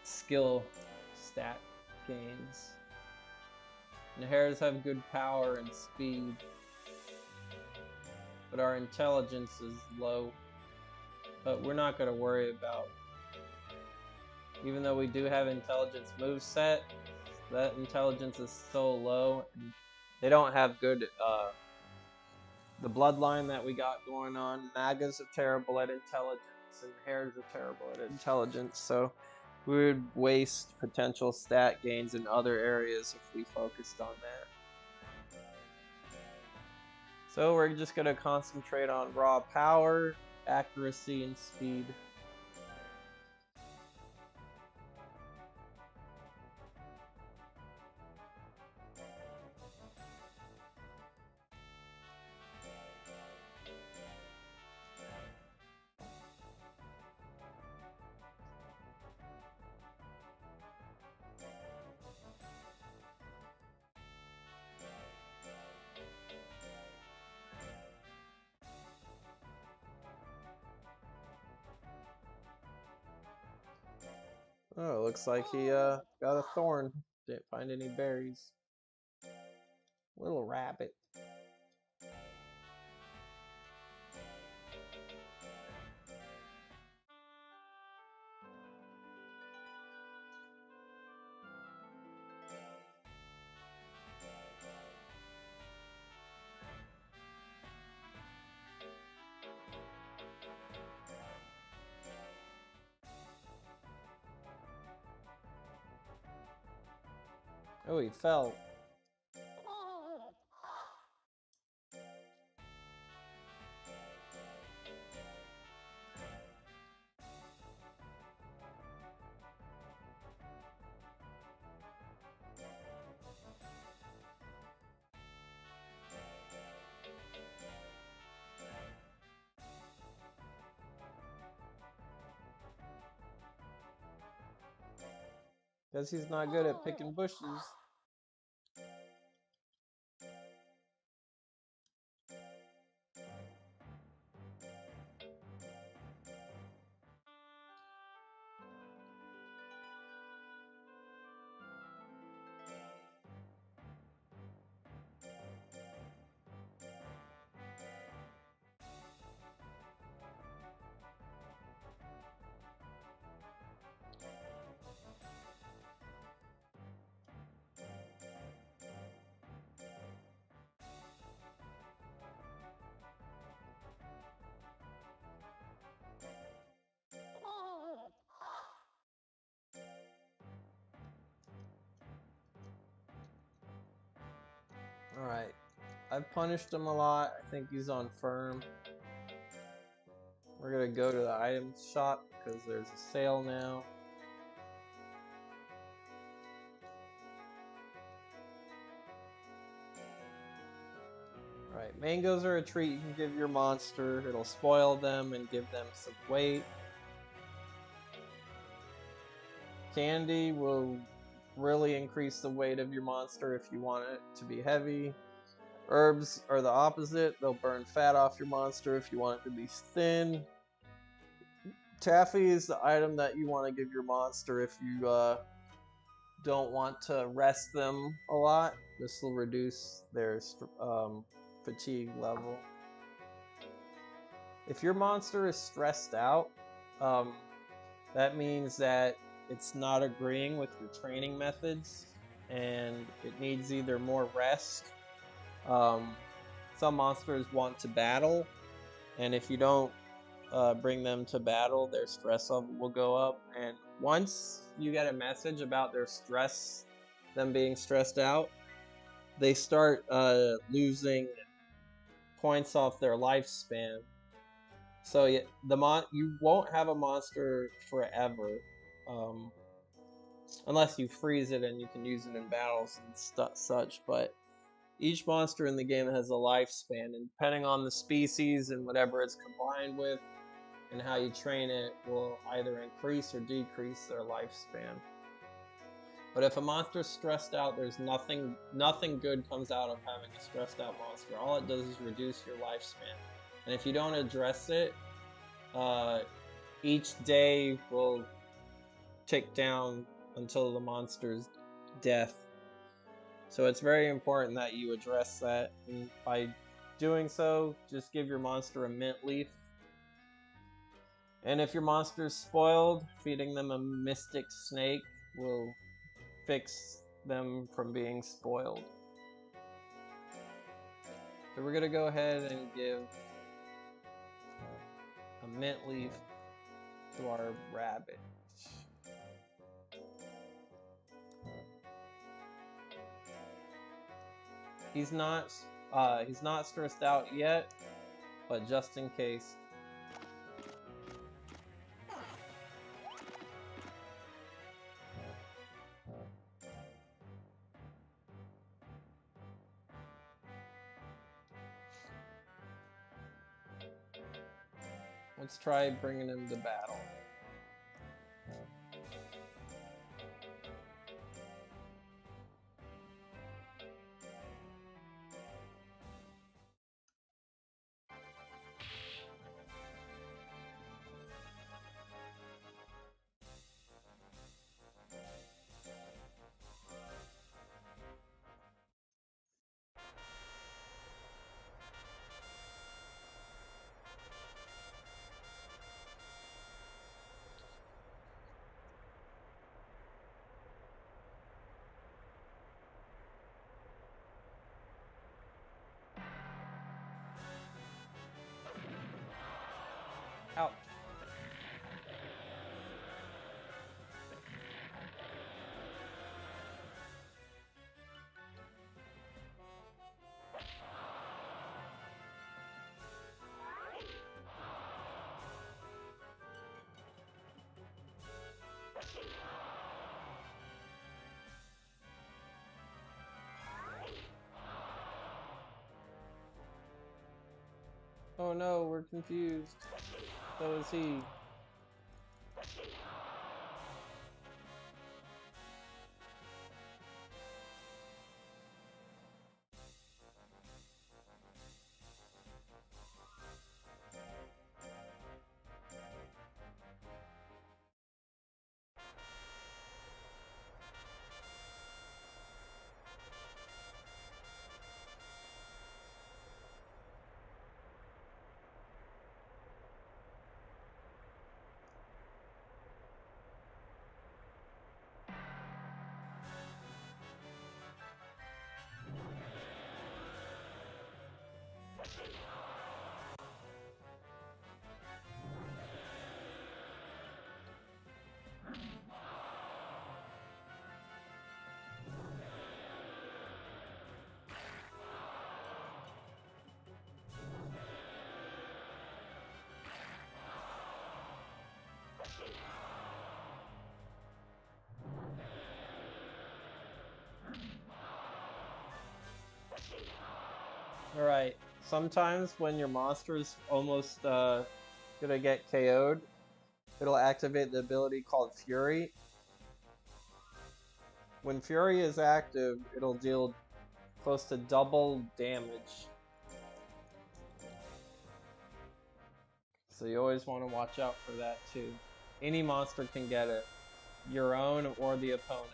skill stat gains. And the Hairs have good power and speed, but our intelligence is low. But we're not going to worry about, even though we do have intelligence moveset, that intelligence is so low, and they don't have good, the bloodline that we got going on. Nagas are terrible at intelligence, and Hairs are terrible at intelligence, so we would waste potential stat gains in other areas if we focused on that. So we're just going to concentrate on raw power, accuracy, and speed. Oh, looks like he got a thorn. Didn't find any berries. Little rabbit. Oh, he fell. Guess he's not good at picking bushes. Alright. I've punished him a lot. I think he's on firm. We're gonna go to the item shop because there's a sale now. Alright, mangoes are a treat you can give your monster. It'll spoil them and give them some weight. Candy will really increase the weight of your monster if you want it to be heavy. Herbs are the opposite. They'll burn fat off your monster if you want it to be thin. Taffy is the item that you want to give your monster if you don't want to rest them a lot. This will reduce their fatigue level. If your monster is stressed out, that means that it's not agreeing with your training methods and it needs either more rest. Some monsters want to battle, and if you don't bring them to battle, their stress level will go up. And once you get a message about their stress, them being stressed out, they start losing points off their lifespan. So you won't have a monster forever, unless you freeze it and you can use it in battles and such. But each monster in the game has a lifespan, and depending on the species and whatever it's combined with and how you train it will either increase or decrease their lifespan. But if a monster's stressed out, there's nothing good comes out of having a stressed out monster. All it does is reduce your lifespan. And if you don't address it, each day will tick down until the monster's death. So it's very important that you address that. And by doing so, just give your monster a mint leaf. And if your monster's spoiled, feeding them a mystic snake will fix them from being spoiled. So we're gonna go ahead and give a mint leaf to our rabbit. He's not stressed out yet, but just in case. Let's try bringing him to battle. Ouch. Oh no, we're confused. So is he. Alright, sometimes when your monster is almost gonna get KO'd, it'll activate the ability called Fury. When Fury is active, it'll deal close to double damage. So you always want to watch out for that too. Any monster can get it, your own or the opponent.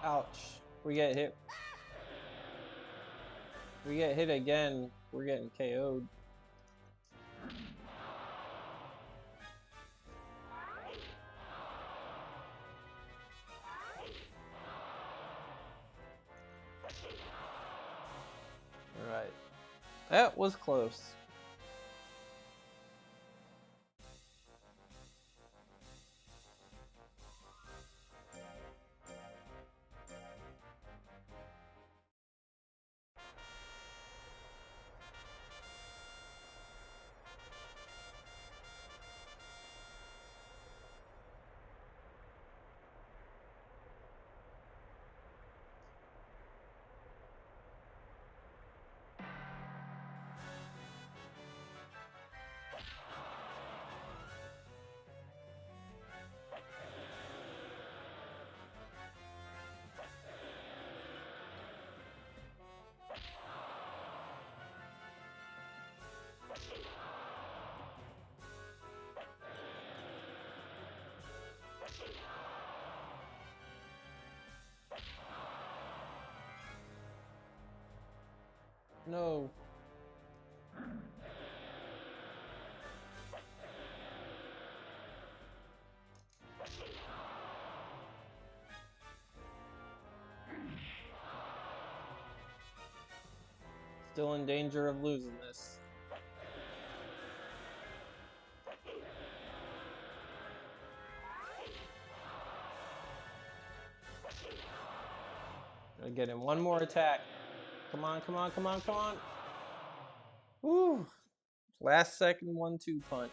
Ouch. We get hit. We get hit again, we're getting KO'd. Alright. That was close. No. Still in danger of losing this. Gotta get him one more attack. Come on, come on, come on, come on. Woo! Last second 1-2 punch.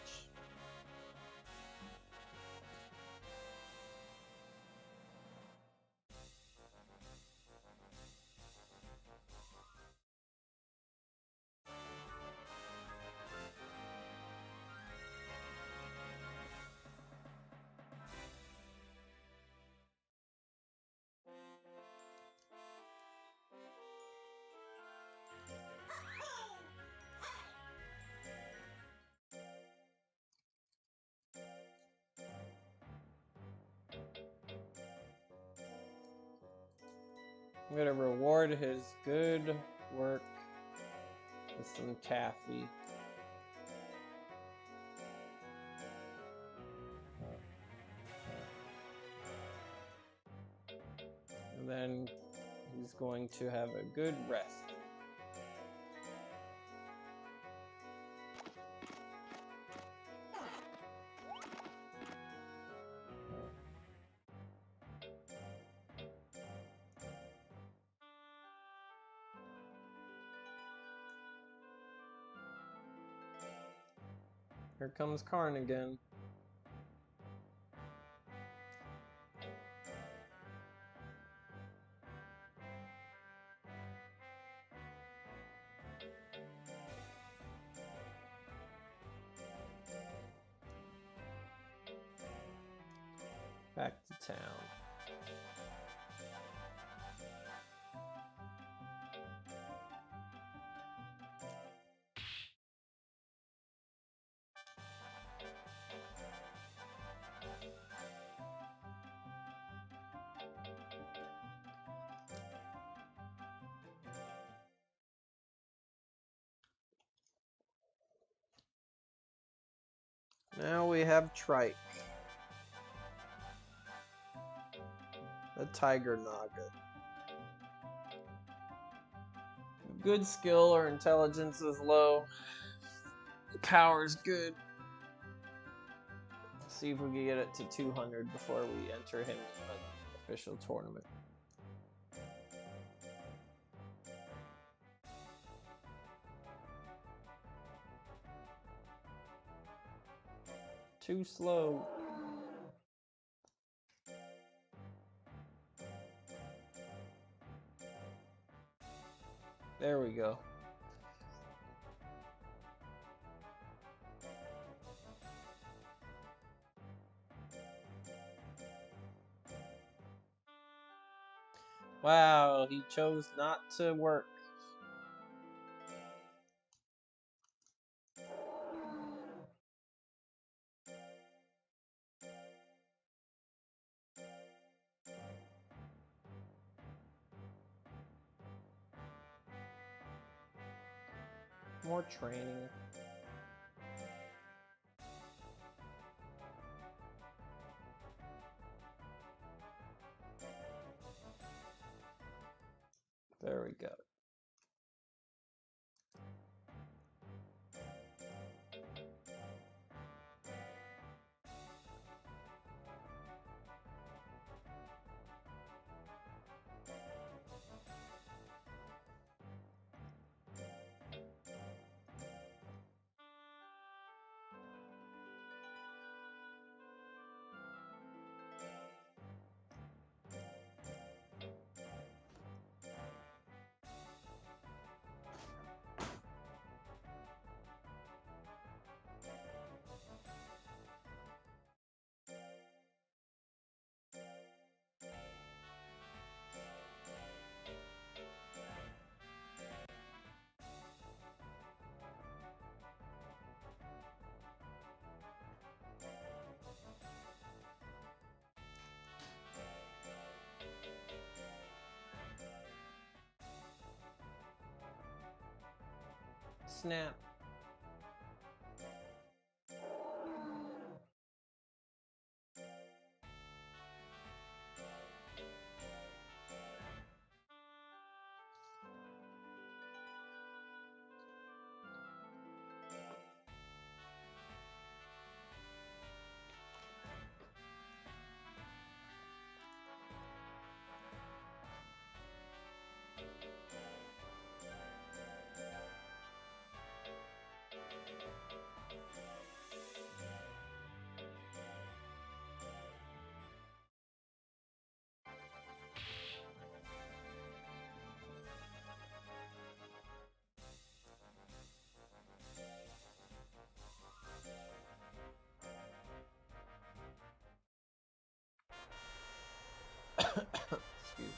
I'm gonna reward his good work with some taffy. And then he's going to have a good rest. Here comes Karn again. Back to town. Now we have Trike. The Tiger Naga. Good skill, or intelligence is low. Power's good. Let's see if we can get it to 200 before we enter him in an official tournament. Too slow. There we go. Wow, he chose not to work. More training. There we go. snap. Excuse me.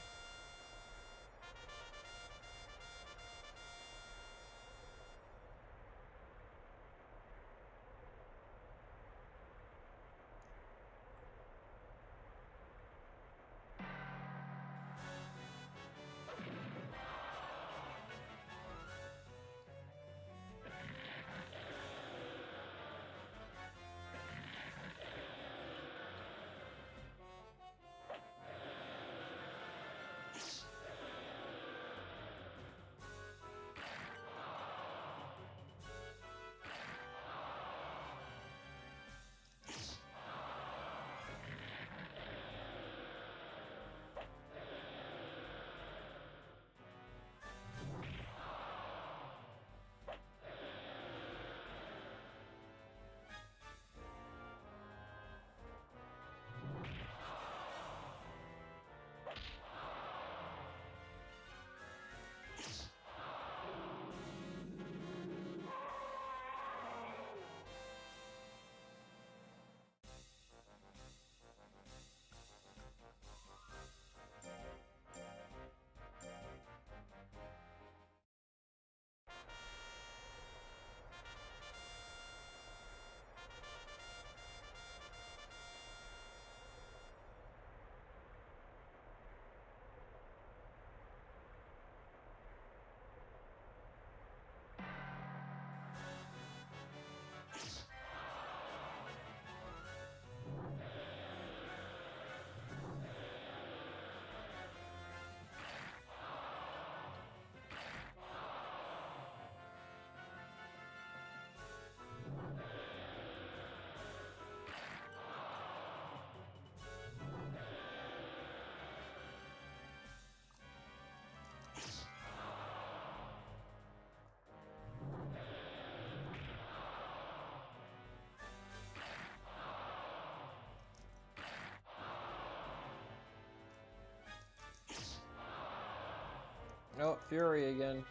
Oh, Fury again.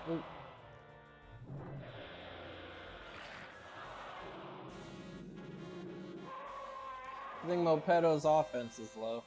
Ooh. I think Mopedo's offense is low.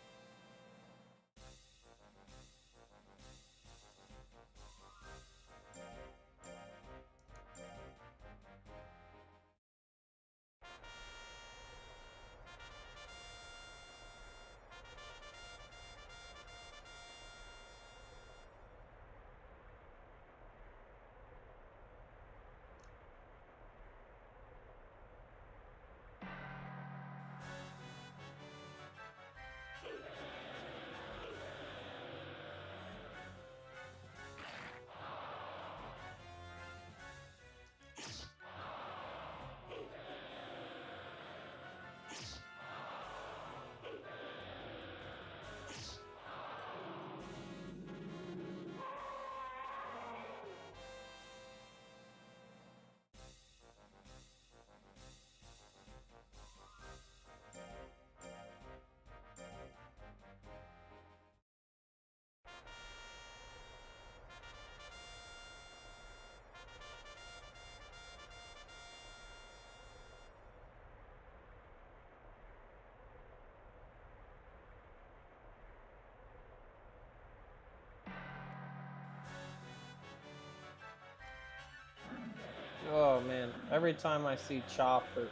Oh man, every time I see Chopper,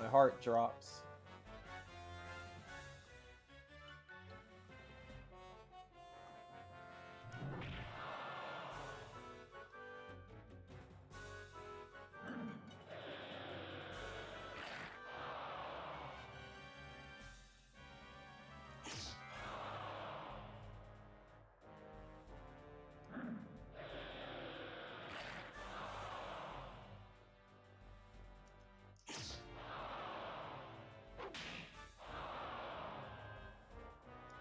my heart drops.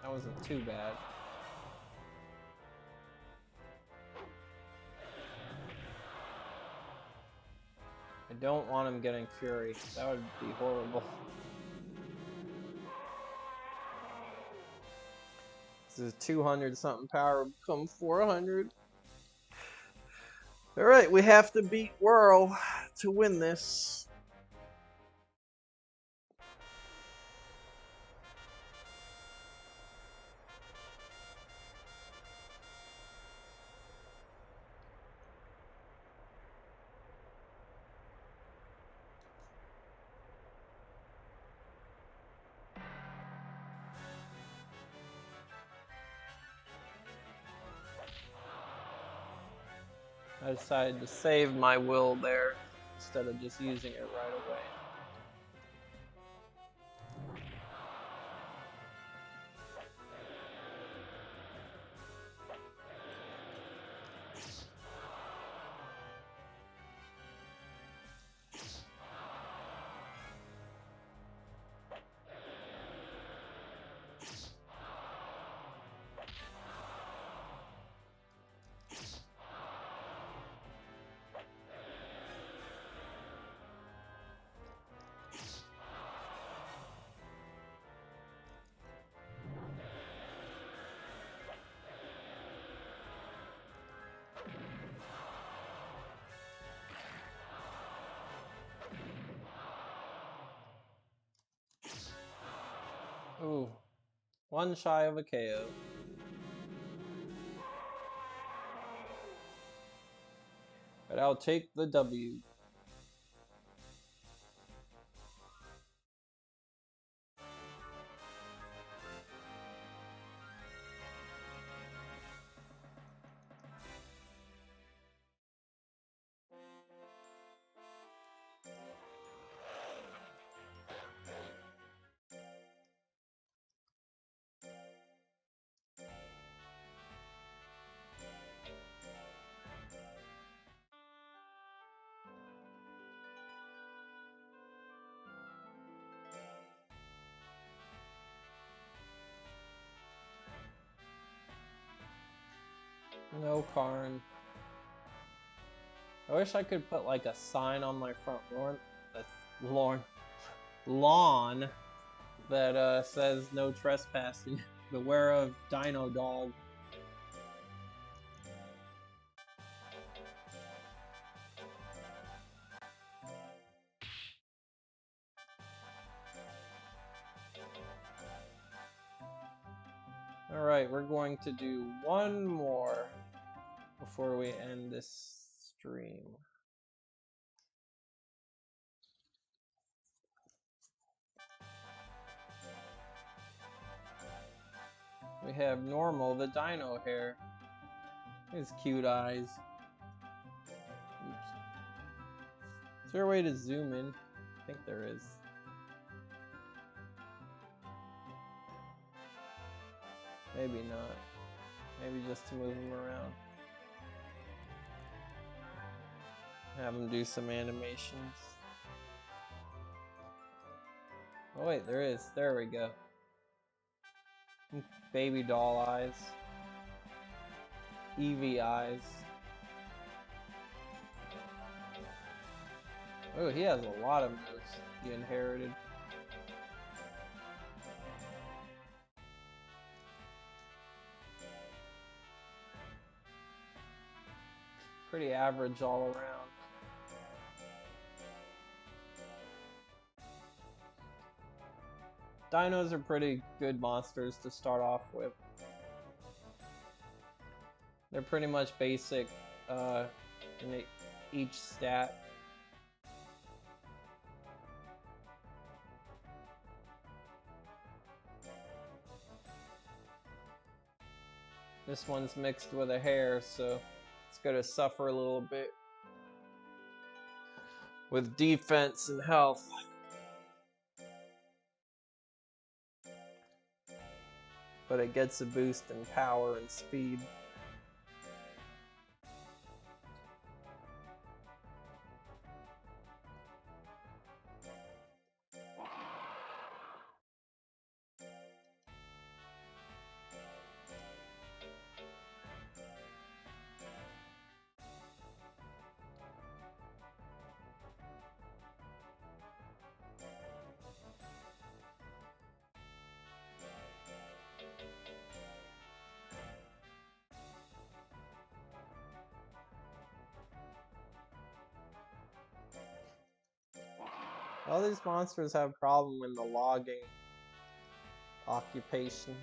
That wasn't too bad. I don't want him getting Fury. That would be horrible. This is 200 something power become 400. Alright, we have to beat Whirl to win this. I decided to save my will there instead of just using it right away. Ooh, one shy of a KO. But I'll take the W. No Karn. I wish I could put like a sign on my front lawn that says no trespassing. Beware of Dino Dog. Alright, we're going to do one more before we end this stream. We have Normal, the dino hair. His cute eyes. Oops. Is there a way to zoom in? I think there is. Maybe not. Maybe just to move him around. Have him do some animations. Oh wait, there is. There we go. Baby doll eyes. Eevee eyes. Oh, he has a lot of moves he inherited. Pretty average all around. Dinos are pretty good monsters to start off with. They're pretty much basic in each stat. This one's mixed with a hare, so it's gonna suffer a little bit with defense and health. But it gets a boost in power and speed. All these monsters have a problem in the logging occupation.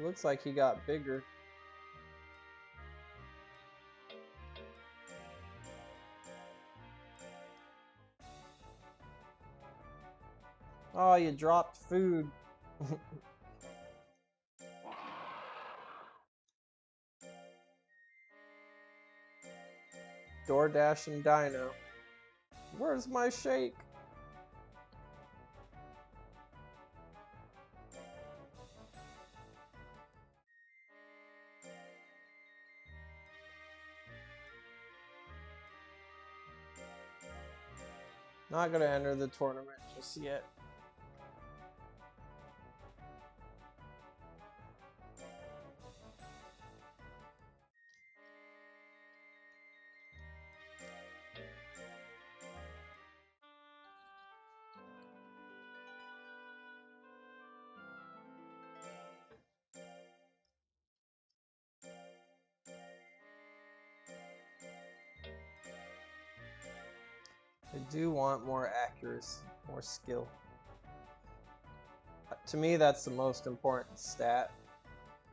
Looks like he got bigger. Oh, you dropped food. DoorDash and Dino. Where's my shake? Not gonna enter the tournament just yet. I do want more accuracy, more skill. To me, that's the most important stat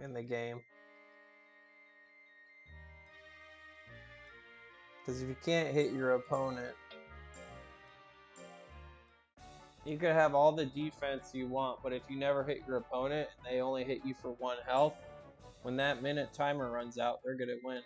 in the game. Because if you can't hit your opponent, you could have all the defense you want, but if you never hit your opponent and they only hit you for 1 health, when that minute timer runs out, they're gonna win.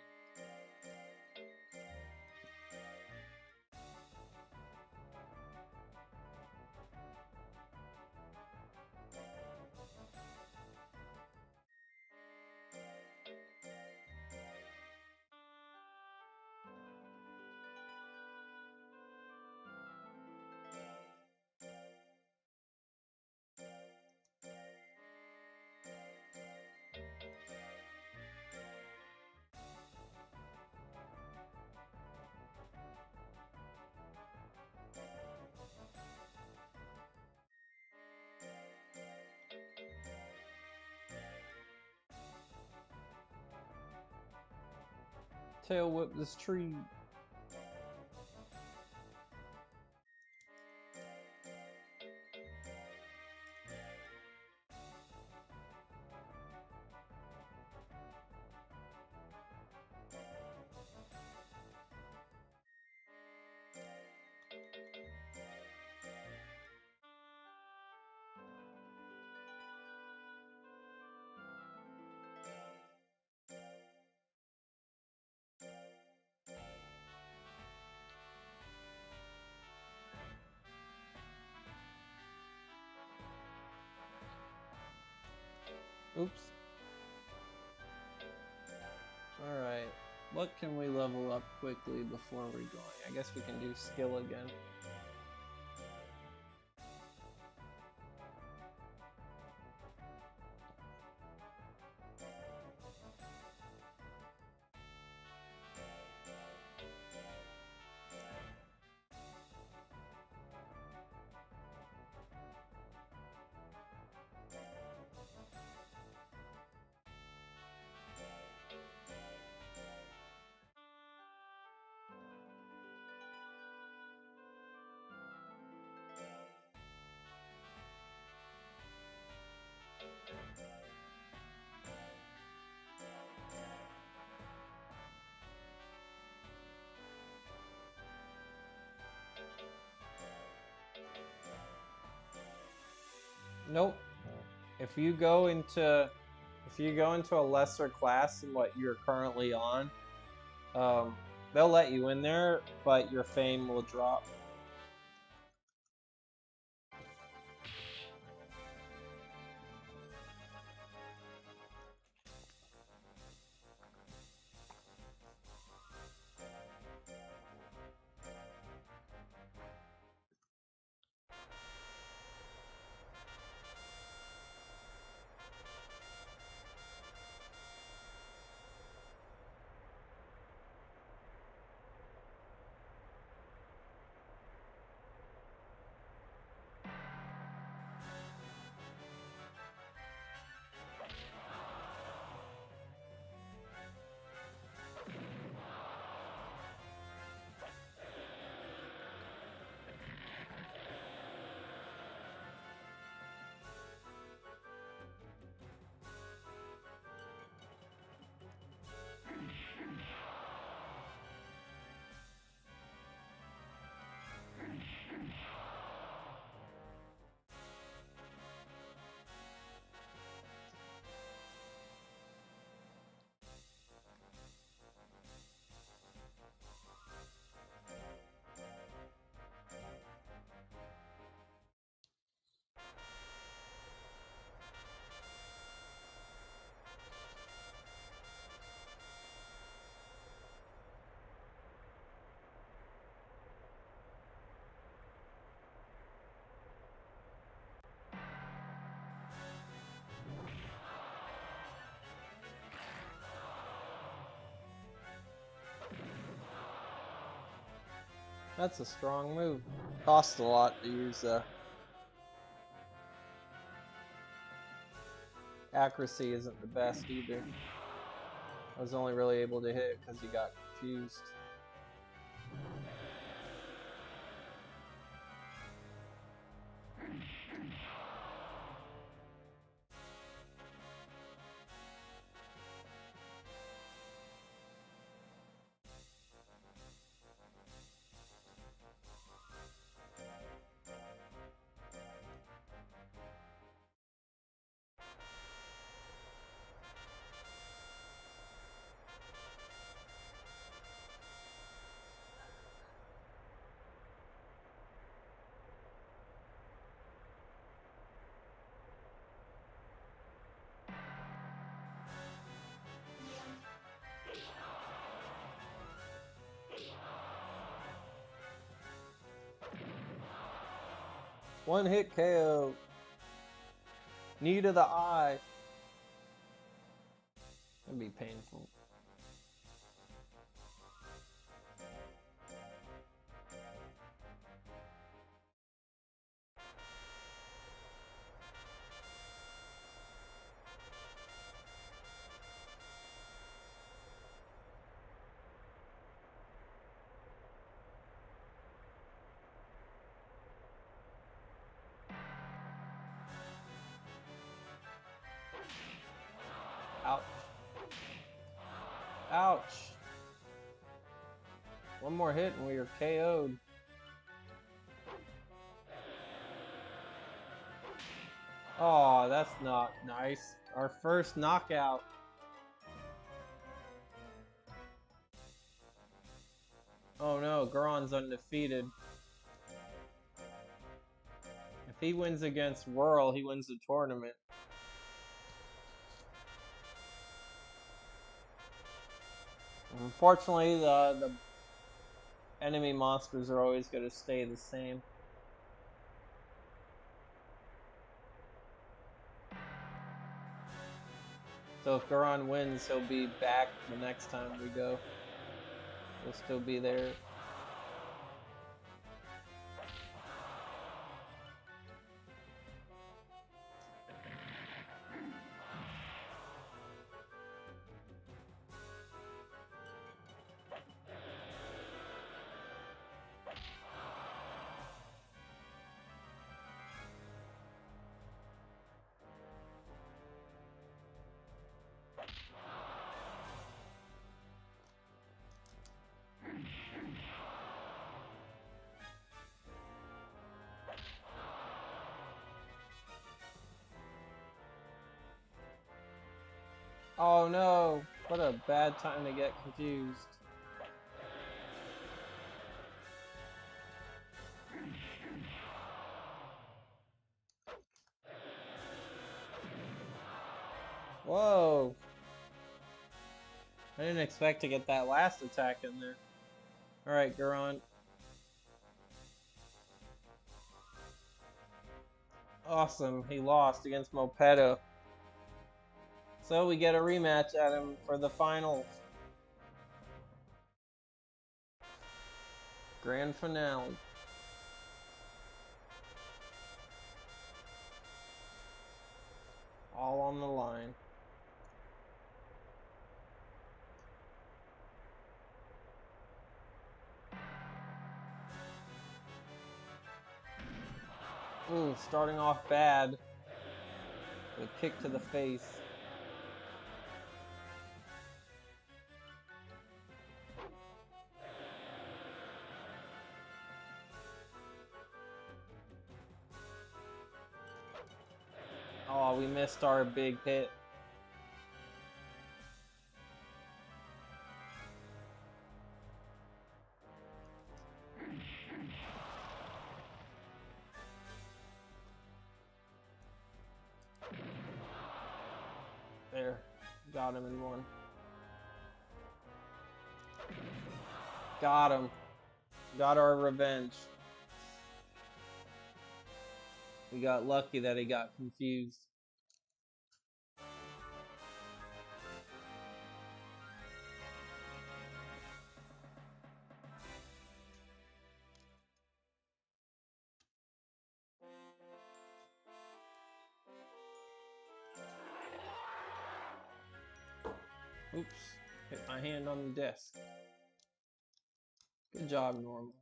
Tail whip this tree. Oops. Alright. What can we level up quickly before we're going? I guess we can do skill again. Nope. If you go into a lesser class than what you're currently on, they'll let you in there, but your fame will drop. That's a strong move. Costs a lot to use accuracy isn't the best either. I was only really able to hit because he got confused. One hit KO. Knee to the eye. That'd be painful. Ouch. Ouch. One more hit and we are KO'd. Oh, that's not nice. Our first knockout. Oh no, Goron's undefeated. If he wins against Whirl, he wins the tournament. Unfortunately, the enemy monsters are always going to stay the same. So if Goron wins, he'll be back the next time we go. He'll still be there. Oh no, what a bad time to get confused. Whoa. I didn't expect to get that last attack in there. Alright, Goron. Awesome, he lost against Mopedo. So we get a rematch at him for the finals. Grand finale. All on the line. Ooh, starting off bad. With a kick to the face. Oh, we missed our big hit. There. Got him in one. Got him. Got our revenge. We got lucky that he got confused. Oops, hit my hand on the desk. Good job, Normal.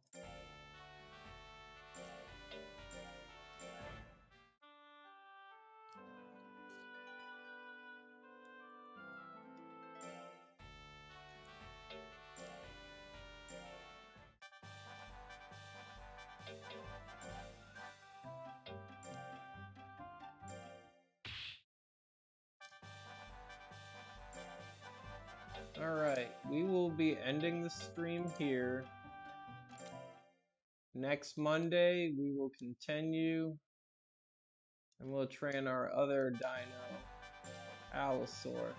Alright, we will be ending the stream here. Next Monday, we will continue, and we'll train our other dino, Allosaur.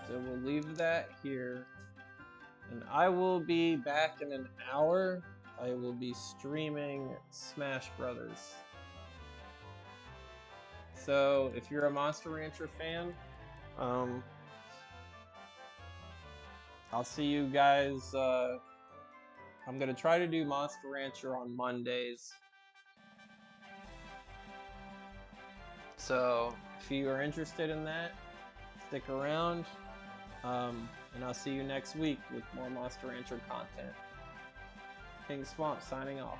So we'll leave that here, and I will be back in an hour. I will be streaming Smash Brothers. So if you're a Monster Rancher fan, I'll see you guys. I'm gonna try to do Monster Rancher on Mondays. So if you are interested in that, stick around. And I'll see you next week with more Monster Rancher content. King Swamp signing off.